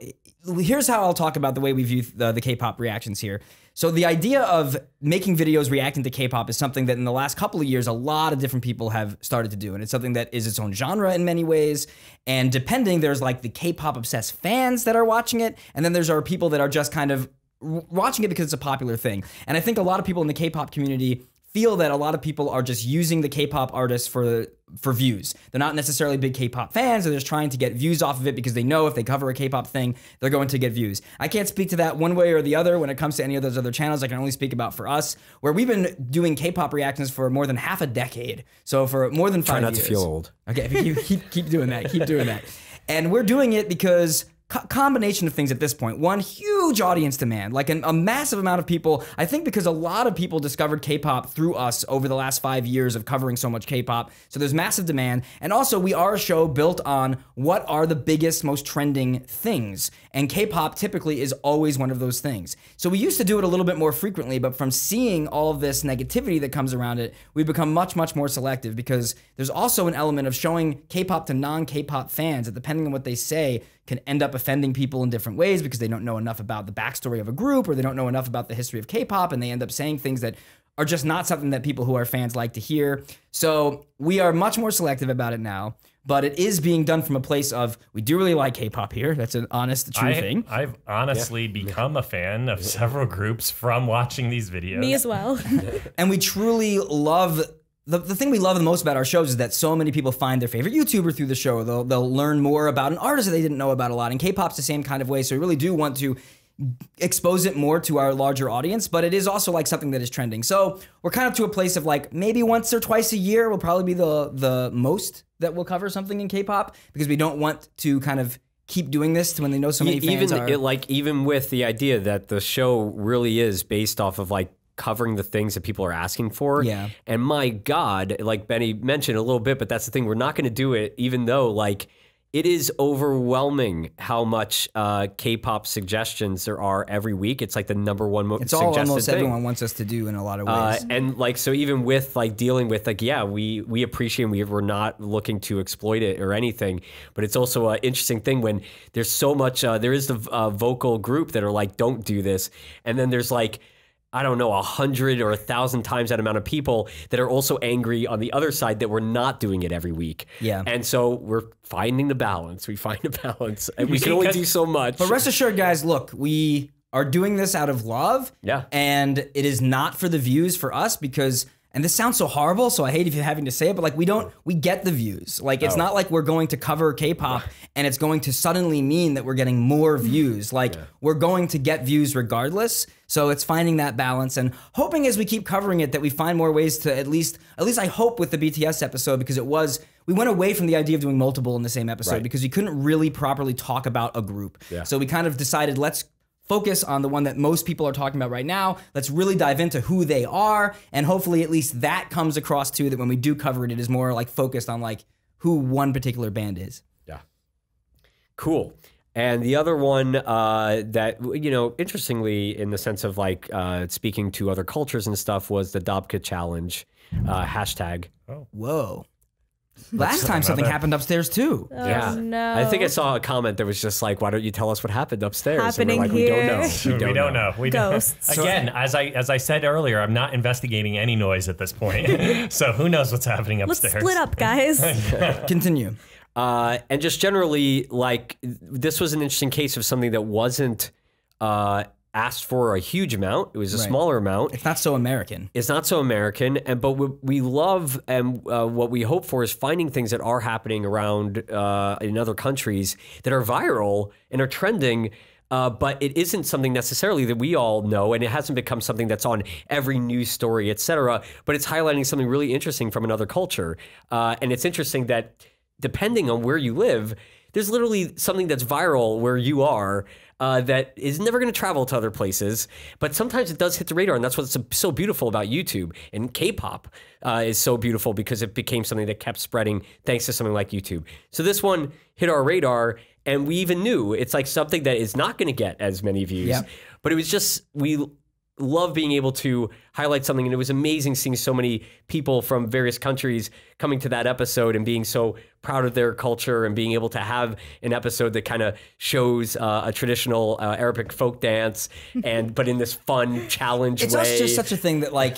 here's how I'll talk about the way we view the K-pop reactions here. So the idea of making videos reacting to K-pop is something that in the last couple of years, a lot of different people have started to do. And it's something that is its own genre in many ways. And depending, there's like the K-pop obsessed fans that are watching it. And then there's our people that are just kind of watching it because it's a popular thing. And I think a lot of people in the K-pop community feel that a lot of people are just using the K-pop artists for views. They're not necessarily big K-pop fans. They're just trying to get views off of it because they know if they cover a K-pop thing, they're going to get views. I can't speak to that one way or the other when it comes to any of those other channels. I can only speak about for us, where we've been doing K-pop reactions for more than half a decade. So for more than 5 years. Try not to feel old. Okay, keep doing that. Keep doing that. And we're doing it because combination of things at this point. One, huge audience demand, like a massive amount of people. I think because a lot of people discovered K-pop through us over the last 5 years of covering so much K-pop. So there's massive demand. And also we are a show built on what are the biggest, most trending things. And K-pop typically is always one of those things. So we used to do it a little bit more frequently, but from seeing all of this negativity that comes around it, we've become much, much more selective because there's also an element of showing K-pop to non-K-pop fans that depending on what they say, can end up offending people in different ways because they don't know enough about the backstory of a group or they don't know enough about the history of K-pop and they end up saying things that are just not something that people who are fans like to hear. So we are much more selective about it now, but it is being done from a place of, we do really like K-pop here. That's an honest, true thing. I've honestly become a fan of several groups from watching these videos. Me as well. And we truly love the thing we love the most about our shows is that so many people find their favorite YouTuber through the show. They'll learn more about an artist that they didn't know about a lot. And K-pop's the same kind of way. So we really do want to expose it more to our larger audience, but it is also like something that is trending. So we're kind of to a place of like maybe once or twice a year will probably be the most that we'll cover something in K-pop because we don't want to kind of keep doing this to when they know so many fans are. Even with the idea that the show really is based off of like covering the things that people are asking for. Yeah. And my God, like Benny mentioned a little bit, but that's the thing, we're not going to do it, even though like it is overwhelming how much K-pop suggestions there are every week. It's like the number one it's suggested all almost thing. Everyone wants us to do in a lot of ways. And like, so even with like dealing with like, yeah, we appreciate we're not looking to exploit it or anything, but it's also an interesting thing when there's so much, there is the vocal group that are like, don't do this. And then there's like, I don't know, 100 or 1,000 times that amount of people that are also angry on the other side that we're not doing it every week. Yeah. And so we're finding the balance. We find a balance. And we can only do so much. But rest assured, guys, look, we are doing this out of love. Yeah. And it is not for the views for us because, and this sounds so horrible, so I hate if you're having to say it, but like we get the views. Like it's not like we're going to cover K-pop and it's going to suddenly mean that we're getting more views. Like we're going to get views regardless. So it's finding that balance and hoping as we keep covering it that we find more ways to at least I hope with the BTS episode because we went away from the idea of doing multiple in the same episode because we couldn't really properly talk about a group. Yeah. So we kind of decided let's focus on the one that most people are talking about right now. Let's really dive into who they are. And hopefully at least that comes across too, that when we do cover it, it is more like focused on like who one particular band is. Yeah. Cool. And the other one that, you know, interestingly, in the sense of like speaking to other cultures and stuff was the Dabka Challenge hashtag. Oh. Whoa. Last time something happened upstairs too. Oh, yeah. no. I think I saw a comment that was just like, why don't you tell us what happened upstairs? Happening and we're like, here. We don't know. We Ghosts. don't. Again, as I said earlier, I'm not investigating any noise at this point. So who knows what's happening upstairs. Let's split up, guys. Continue. And just generally, like, this was an interesting case of something that wasn't asked for a huge amount. It was a smaller amount. It's not so American. It's not so American. But we love and what we hope for is finding things that are happening around in other countries that are viral and are trending. But it isn't something necessarily that we all know, and it hasn't become something that's on every news story, etc. But it's highlighting something really interesting from another culture. And it's interesting that depending on where you live, there's literally something that's viral where you are that is never going to travel to other places, but sometimes it does hit the radar, and that's what's so beautiful about YouTube. And K-pop is so beautiful because it became something that kept spreading thanks to something like YouTube. So this one hit our radar, and we even knew it's like something that is not going to get as many views. Yep. But it was just, we love being able to highlight something, and it was amazing seeing so many people from various countries coming to that episode and being so proud of their culture and being able to have an episode that kind of shows a traditional Arabic folk dance, but in this fun challenge it's way. It's just such a thing that, like,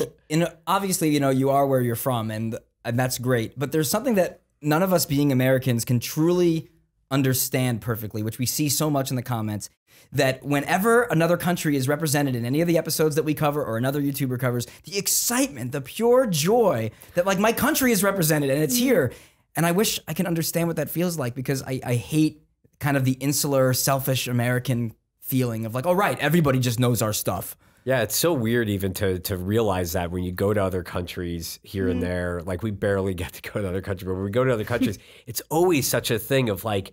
obviously, you are where you're from, and that's great, but there's something that none of us being Americans can truly understand perfectly, which we see so much in the comments, that whenever another country is represented in any of the episodes that we cover or another YouTuber covers, the excitement, the pure joy that, like, my country is represented and it's here. And I wish I can understand what that feels like, because I hate kind of the insular, selfish American feeling of like, oh, right, everybody just knows our stuff. Yeah, it's so weird even to realize that when you go to other countries here and there, like we barely get to go to other countries, but when we go to other countries, it's always such a thing of like,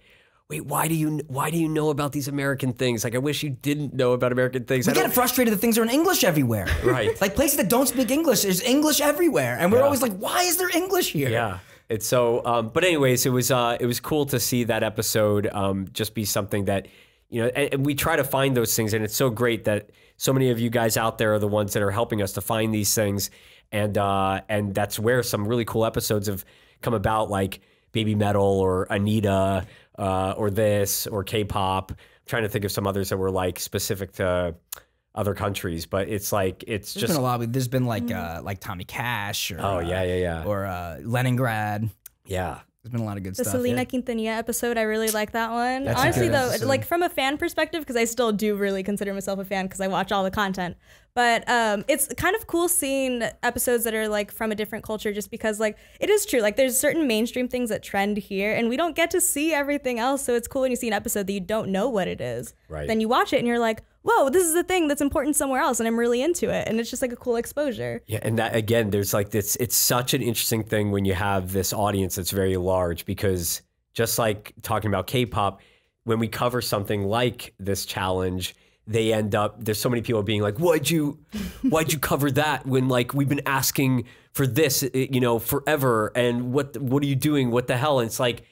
wait, why do you know about these American things? Like, I wish you didn't know about American things. We get frustrated that things are in English everywhere. Right. Like places that don't speak English, there's English everywhere. And we're always like, why is there English here? Yeah. It's so, but anyways, it was cool to see that episode just be something that, and we try to find those things. And it's so great that so many of you guys out there are the ones that are helping us to find these things. And that's where some really cool episodes have come about, like Baby Metal or Anita, or this, or K-pop. I'm trying to think of some others that were like specific to other countries, but it's like, there's been a lot. There's been like Tommy Cash, or or Leningrad. Yeah. There's been a lot of good stuff. The Selena Quintanilla episode, I really like that one. That's honestly, though, like from a fan perspective, because I still do really consider myself a fan because I watch all the content. But it's kind of cool seeing episodes that are like from a different culture, just because like it is true. Like there's certain mainstream things that trend here, and we don't get to see everything else. So it's cool when you see an episode that you don't know what it is. Right. Then you watch it and you're like, whoa, this is a thing that's important somewhere else, and I'm really into it. And it's just like a cool exposure. Yeah, and that, again, there's like this, it's such an interesting thing when you have this audience that's very large, because just like talking about K-pop, when we cover something like this challenge, they end up, there's so many people being like, why'd you cover that when like we've been asking for this, forever, and what are you doing? What the hell? And it's like,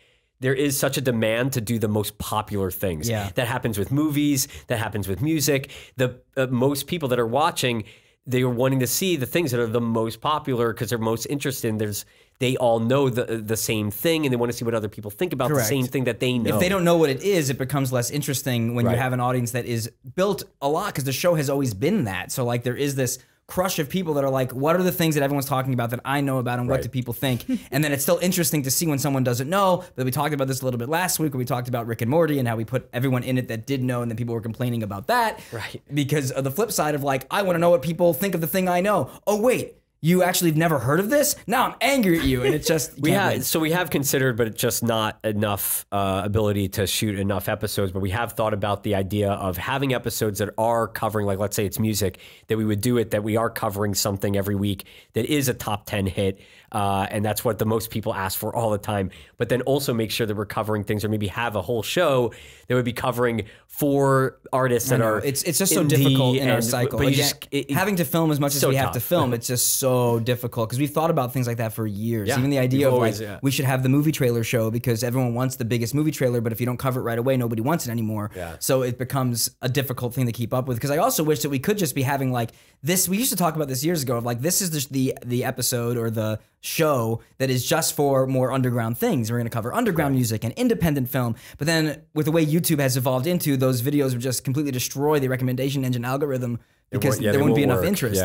there is such a demand to do the most popular things. Yeah. That happens with movies, that happens with music. The most people that are watching, they are wanting to see the things that are the most popular because they're most interested in. They all know the same thing, and they want to see what other people think about the same thing that they know. If they don't know what it is, it becomes less interesting when you have an audience that is built a lot, because the show has always been that. So like there is this crush of people that are like, what are the things that everyone's talking about that I know about, and what do people think? And then it's still interesting to see when someone doesn't know. But we talked about this a little bit last week when we talked about Rick and Morty and how we put everyone in it that did know, and then people were complaining about that. Right. Because of the flip side of like, I want to know what people think of the thing I know. Oh, wait. You actually have never heard of this? Now I'm angry at you, and it's just we have considered, but it's just not enough ability to shoot enough episodes. But we have thought about the idea of having episodes that are covering, like let's say it's music, that we would do it, that we are covering something every week that is a top 10 hit, and that's what the most people ask for all the time. But then also make sure that we're covering things, or maybe have a whole show that would be covering 4 artists that are. It's just so difficult in our cycle. But having to film as much as we have to film, it's just so difficult, because we've thought about things like that for years. Even the idea of we should have the movie trailer show, because everyone wants the biggest movie trailer, but if you don't cover it right away, nobody wants it anymore. So it becomes a difficult thing to keep up with. Because I also wish that we could just be having like this. We used to talk about this years ago of like, this is the episode or the show that is just for more underground things. We're going to cover underground music and independent film. But then with the way YouTube has evolved into, those videos would just completely destroy the recommendation engine algorithm, because there wouldn't be enough interest.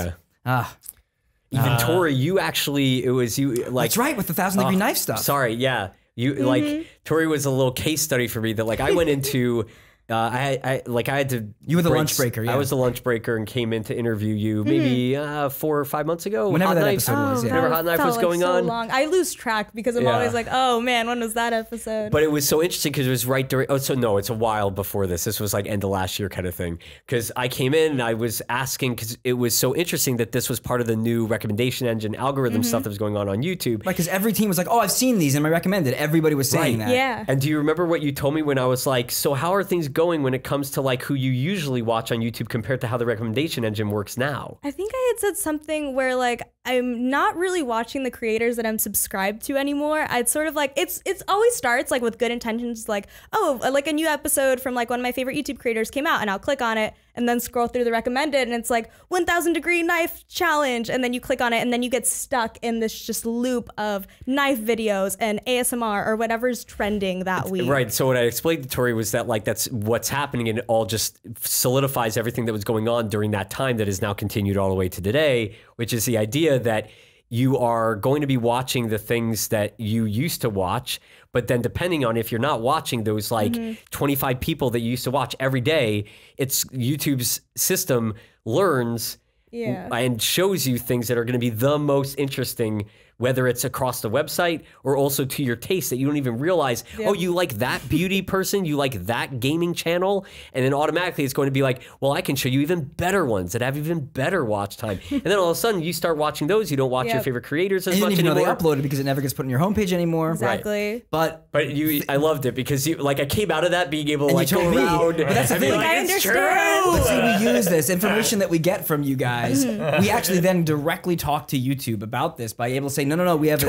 Even Tori, it was you like. That's right, with the 1,000 Degree Knife stuff. Sorry, yeah. You like Tori was a little case study for me that like I went into I had to. You were the lunch breaker. Yeah. I was the lunch breaker and came in to interview you maybe 4 or 5 months ago. Whenever Hot that Knife. episode was. Yeah. Whenever Hot Knife was going on. Long. I lose track because I'm always like, oh man, when was that episode? But it was so interesting because it was right during. Oh, so no, it's a while before this. This was like end of last year kind of thing. Because I came in and I was asking because it was so interesting that this was part of the new recommendation engine algorithm stuff that was going on YouTube. Right, because every team was like, oh, I've seen these and I recommended. Everybody was saying that. Yeah. And do you remember what you told me when I was like, so how are things going when it comes to like who you usually watch on YouTube compared to how the recommendation engine works now? I think I had said something where like I'm not really watching the creators that I'm subscribed to anymore. I'd sort of like it's always starts like with good intentions, like, oh, like a new episode from like one of my favorite YouTube creators came out and I'll click on it and then scroll through the recommended and it's like 1000 degree knife challenge and then you click on it and then you get stuck in this just loop of knife videos and ASMR or whatever's trending that week. Right. So what I explained to Tori was that like that's what's happening and it all just solidifies everything that was going on during that time that is now continued all the way to today, which is the idea that you are going to be watching the things that you used to watch, but then depending on if you're not watching those like 25 people that you used to watch every day, it's YouTube's system learns and shows you things that are going to be the most interesting, whether it's across the website or also to your taste that you don't even realize, oh, you like that beauty person, you like that gaming channel, and then automatically it's going to be like, well, I can show you even better ones that have even better watch time. And then all of a sudden you start watching those, you don't watch your favorite creators as and much you didn't anymore. know they uploaded because it never gets put on your homepage anymore. Exactly. Right. But I loved it because you like I came out of that being able to like go around. But that's the and be thing. like, I it's understand. true. But see, we use this information that we get from you guys. We actually then directly talk to YouTube about this by able to say, no, we have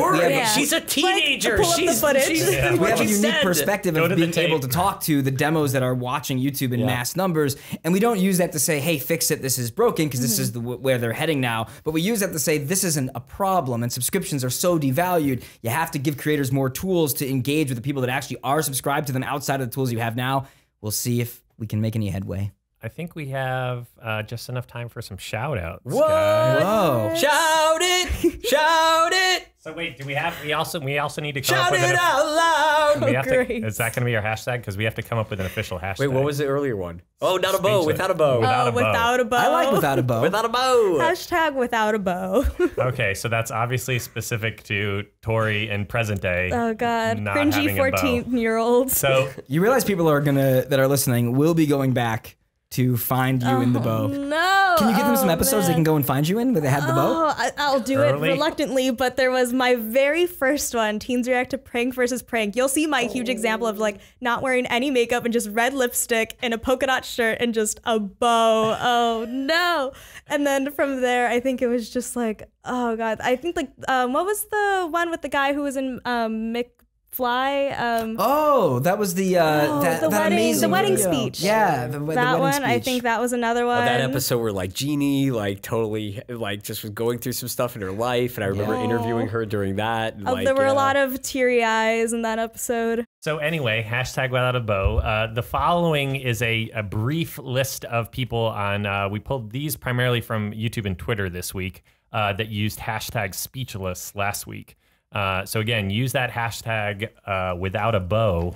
She's a teenager. Pull up the footage. we have a unique perspective Go of to the being able tape. to talk to the demos that are watching YouTube in mass numbers, and we don't use that to say, hey, fix it, this is broken, because this is where they're heading now, but we use that to say this isn't a problem, and subscriptions are so devalued, you have to give creators more tools to engage with the people that actually are subscribed to them outside of the tools you have now. We'll see if we can make any headway. I think we have just enough time for some shout outs. Whoa. Shout it! Shout it! So wait, do we have? We also need to come Shout up with it out loud! We have to, great. is that going to be our hashtag? Because we have to come up with an official hashtag. Wait, what was the earlier one? Oh, not a bow, Speechless. without a bow. Without a bow. Without a bow. I like without a bow. Without a bow. Hashtag without a bow. Okay, so that's obviously specific to Tori and present day. Oh God, not cringy having a bow. 14-year-olds. So You realize people that are listening will be going back to find you in the bow. No. Can you give them some Oh, episodes they man. can go and find you in where they had the bow? Oh, I'll do Early. it reluctantly, but there was my very first one, Teens React to Prank versus Prank. You'll see my huge example of like not wearing any makeup and just red lipstick and a polka dot shirt and just a bow. Oh no. And then from there, I think it was just like, oh God. I think like, what was the one with the guy who was in McFly? Oh, that was the that amazing the wedding video. speech. Yeah, the that wedding one. speech. I think that was another one. That episode where like Jeannie like totally like just was going through some stuff in her life, and I remember interviewing her during that. And, There were a lot of teary eyes in that episode. So anyway, hashtag without a bow. The following is a brief list of people on, we pulled these primarily from YouTube and Twitter this week that used hashtag speechless last week. So again, use that hashtag without a bow,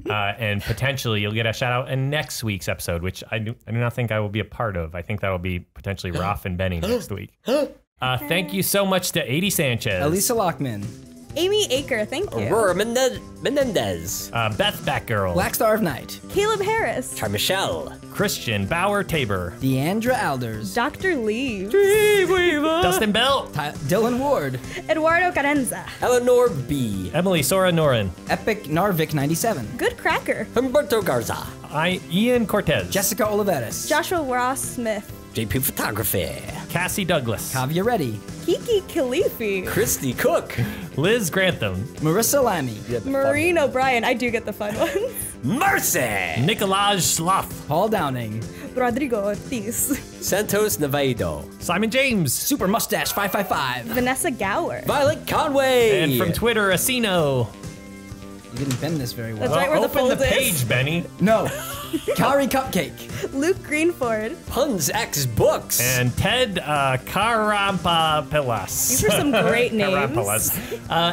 and potentially you'll get a shout out in next week's episode, which I do not think I will be a part of. I think that will be potentially Ralph and Benny next week. Thank you so much to 80 Sanchez, Elisa Lockman, Amy Aker, thank you. Aurora Menendez, Beth Batgirl, Black Star of Night, Caleb Harris, Char Michelle, Christian Bauer Tabor, Deandra Alders, Dr. Lee, Dustin Bell, Dylan Ward, Eduardo Carenza, Eleanor B, Emily Sora Norin, Epic Narvik 97, Good Cracker, Humberto Garza, Ian Cortez, Jessica Oliveris, Joshua Ross Smith, JP Photography, Cassie Douglas, Kavya Reddy, Kiki Khalifi, Christy Cook, Liz Grantham, Marissa Lamy, Maureen O'Brien. I do get the fun ones. Mercy, Nicolaj Sloth, Paul Downing, Rodrigo Ortiz, Santos Navedo, Simon James, Super Mustache 555, Vanessa Gower, Violet Conway, and from Twitter, Asino. You didn't bend this very well. That's right where the Open the fold is. page, Benny. No. Calorie Cupcake. Luke Greenford. Puns X Books. And Ted Karampapilas. These are some great names. Karampalas.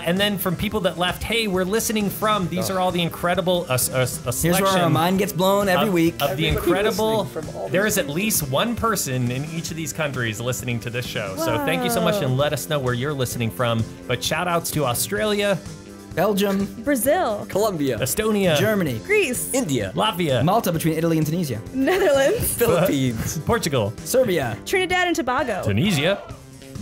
And then from people that left, hey, we're listening from. These are all the incredible a selection. Here's where our mind gets blown every week. Of the Everybody incredible. listening from all There is at least one person in each of these countries listening to this show. So thank you so much, and let us know where you're listening from. But shout outs to Australia, Belgium, Brazil. Colombia. Estonia, Germany, Greece. India. Latvia, Malta between Italy and Tunisia, Netherlands. Philippines. Portugal, Serbia, Trinidad and Tobago. Tunisia.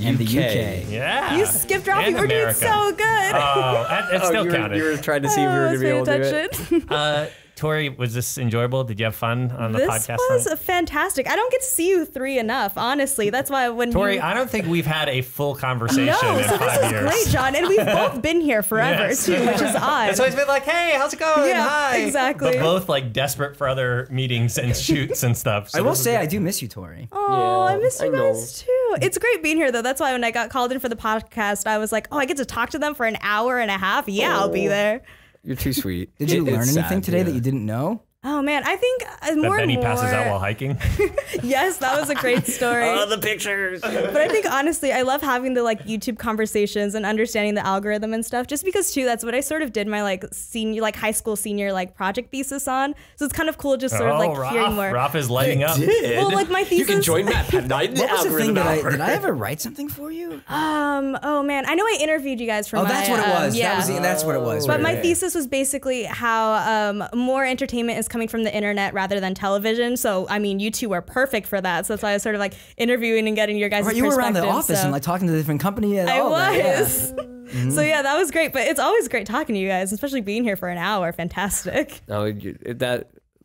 and the UK. Yeah. You skipped off. And You were doing America. so good. Oh, it still you counted. were trying to see if we were going to be able to do it. Tori, was this enjoyable? Did you have fun on the This podcast? was tonight? fantastic. I don't get to see you three enough, honestly. That's why when Tori, you... I don't think we've had a full conversation No, in so 5 this is years. great, John. And we've both been here forever, Yes. too, which is odd. It's always been like, hey, how's it going? Yeah, Hi. exactly. But both like desperate for other meetings and shoots and stuff. So I will this is say good. I do miss you, Tori. Oh, Yeah, I miss you I know. guys too. It's great being here though. That's why when I got called in for the podcast, I was like, oh, I get to talk to them for an hour and a half. Yeah, I'll be there. You're too sweet. Did you learn It's anything sad, today that yeah. you didn't know? Oh man, I think that more Benny and more. passes out while hiking. Yes, that was a great story. the pictures. But I think honestly, I love having the like YouTube conversations and understanding the algorithm and stuff. Just because too, that's what I sort of did my like senior, like high school senior like project thesis on. So it's kind of cool just sort of like hearing more. Raph is lighting up. Well, like my You can thesis. join Matt Night. What was the thing that did I ever write something for you? Oh man, I know I interviewed you guys for Oh, my. that's what it was. Yeah. That's what it was. But Right, my right. thesis was basically how more entertainment is coming from the internet rather than television. So, I mean, you two were perfect for that. So that's why I was sort of like interviewing and getting your guys' Right, you were around the perspective, office so. and like talking to the different company and I all that. Yeah. was. So yeah, that was great. But it's always great talking to you guys, especially being here for an hour. Fantastic. No,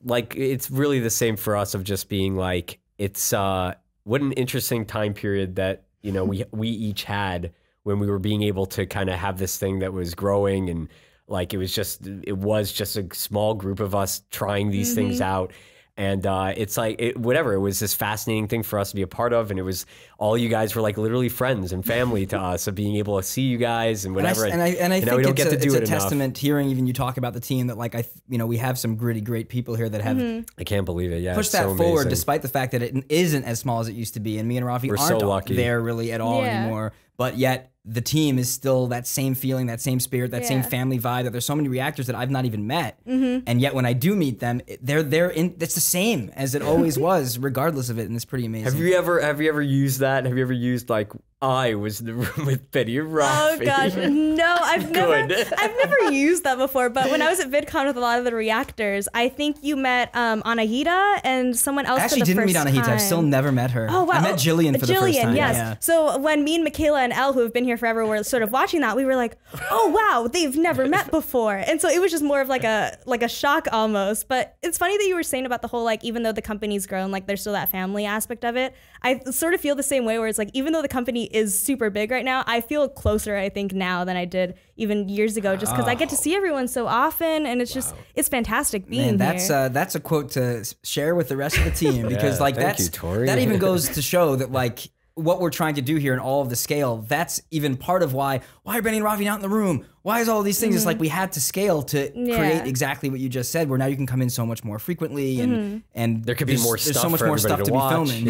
it's really the same for us of just being like, it's what an interesting time period that, you know, we each had when we were being able to kind of have this thing that was growing, and like it was just a small group of us trying these things out. And it's like, it was this fascinating thing for us to be a part of. And it was all you guys were like literally friends and family to us, of being able to see you guys and whatever. And I you know, think we don't it's get to do a it enough. testament hearing even you talk about the team that like we have some gritty, great people here that have I can't believe it. Yeah. pushed it's that so forward amazing. despite the fact that it isn't as small as it used to be. And me and Rafi We're aren't so lucky. there really at all Yeah. anymore. But yet the team is still that same feeling, that same spirit, that same Yeah. family vibe. That there's so many reactors that I've not even met, and yet when I do meet them, they're in. It's the same as it always was, regardless of it, and it's pretty amazing. Have you ever used that? Have you ever used like, I was in the room with Betty and Rafi? Oh gosh, no, I've never used that before. But when I was at VidCon with a lot of the reactors, I think you met Anahita and someone else. I actually for the didn't meet first Anahita. I've still time. never met her. Oh wow! I met Jillian for the first time. Yes. Yeah. So when me and Michaela and Elle, who have been here forever, were sort of watching that, we were like, "Oh wow, they've never met before," and so it was just more of like a shock almost. But it's funny that you were saying about the whole like, even though the company's grown, like there's still that family aspect of it. I sort of feel the same way, where it's like, even though the company is super big right now, I feel closer, I think, now than I did even years ago, just because I get to see everyone so often, and it's just it's fantastic being Man, here. that's a quote to share with the rest of the team because like thank you, Tori. that even goes to show that like what we're trying to do here and all of the scale, that's even part of why are Benny and Rafi not in the room? Why is all of these things? It's like we had to scale to create exactly what you just said, where now you can come in so much more frequently and There could be more there's stuff so much for more stuff everybody to to be watch. filming.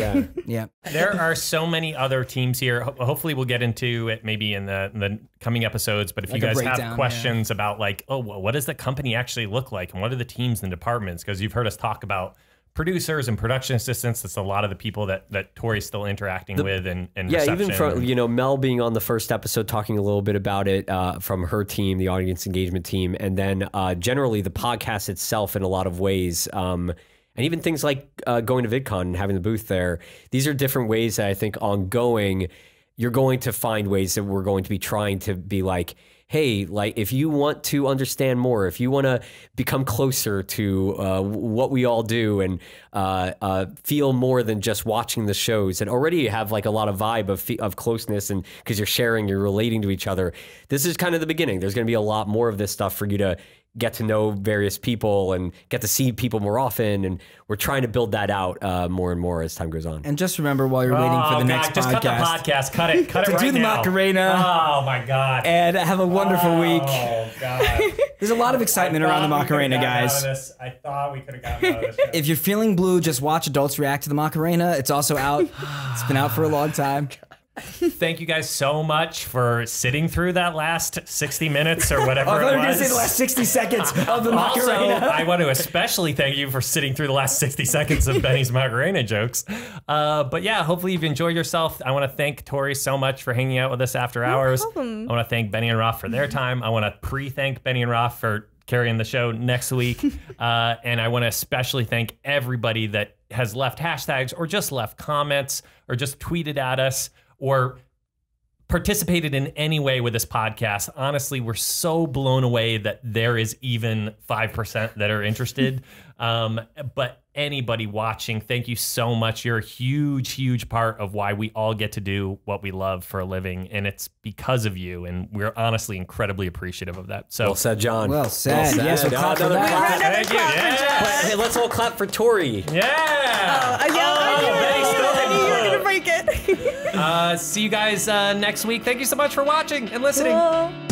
Yeah. Yeah. There are so many other teams here. Hopefully, we'll get into it maybe in the coming episodes. But if Like you a guys breakdown, have questions about like, oh, well, what does the company actually look like, and what are the teams and departments? Because you've heard us talk about producers and production assistants. That's a lot of the people that Tori's still interacting with and Yeah, reception. even from Mel being on the first episode talking a little bit about it from her team, the audience engagement team, and then generally the podcast itself in a lot of ways. And even things like going to VidCon and having the booth there. These are different ways that I think ongoing, you're going to find ways that we're going to be trying to be like, hey, like if you want to understand more, if you want to become closer to what we all do and feel more than just watching the shows and already have like a lot of vibe of closeness, and because you're sharing, you're relating to each other. This is kind of the beginning. There's going to be a lot more of this stuff for you to get to know various people and get to see people more often. And we're trying to build that out more and more as time goes on. And just remember while you're waiting for the next just podcast. Cut the podcast. Cut it to right do the now. Macarena. Oh my God. And have a wonderful week. Oh God. There's a lot of excitement around the Macarena, guys. I thought we could have gotten out of this. If you're feeling blue, just watch Adults React to the Macarena. It's also out. It's been out for a long time. Thank you guys so much for sitting through that last 60 minutes or whatever I thought it you were was. going to say the last 60 seconds of the Also, Macarena. I want to especially thank you for sitting through the last 60 seconds of Benny's Macarena jokes. But yeah, hopefully you've enjoyed yourself. I want to thank Tori so much for hanging out with us after hours. problem. I want to thank Benny and Roth for their time. I want to pre-thank Benny and Roth for carrying the show next week. And I want to especially thank everybody that has left hashtags or just left comments or just tweeted at us or participated in any way with this podcast. Honestly, we're so blown away that there is even 5% that are interested. But anybody watching, thank you so much. You're a huge, huge part of why we all get to do what we love for a living. And it's because of you. And we're honestly incredibly appreciative of that. So Well said, John. Well said. Yes, we'll clap for Another that. clap. thank you. Yeah. Hey, let's all clap for Tori. Yeah. I knew you were gonna break it. See you guys next week. Thank you so much for watching and listening. Cool.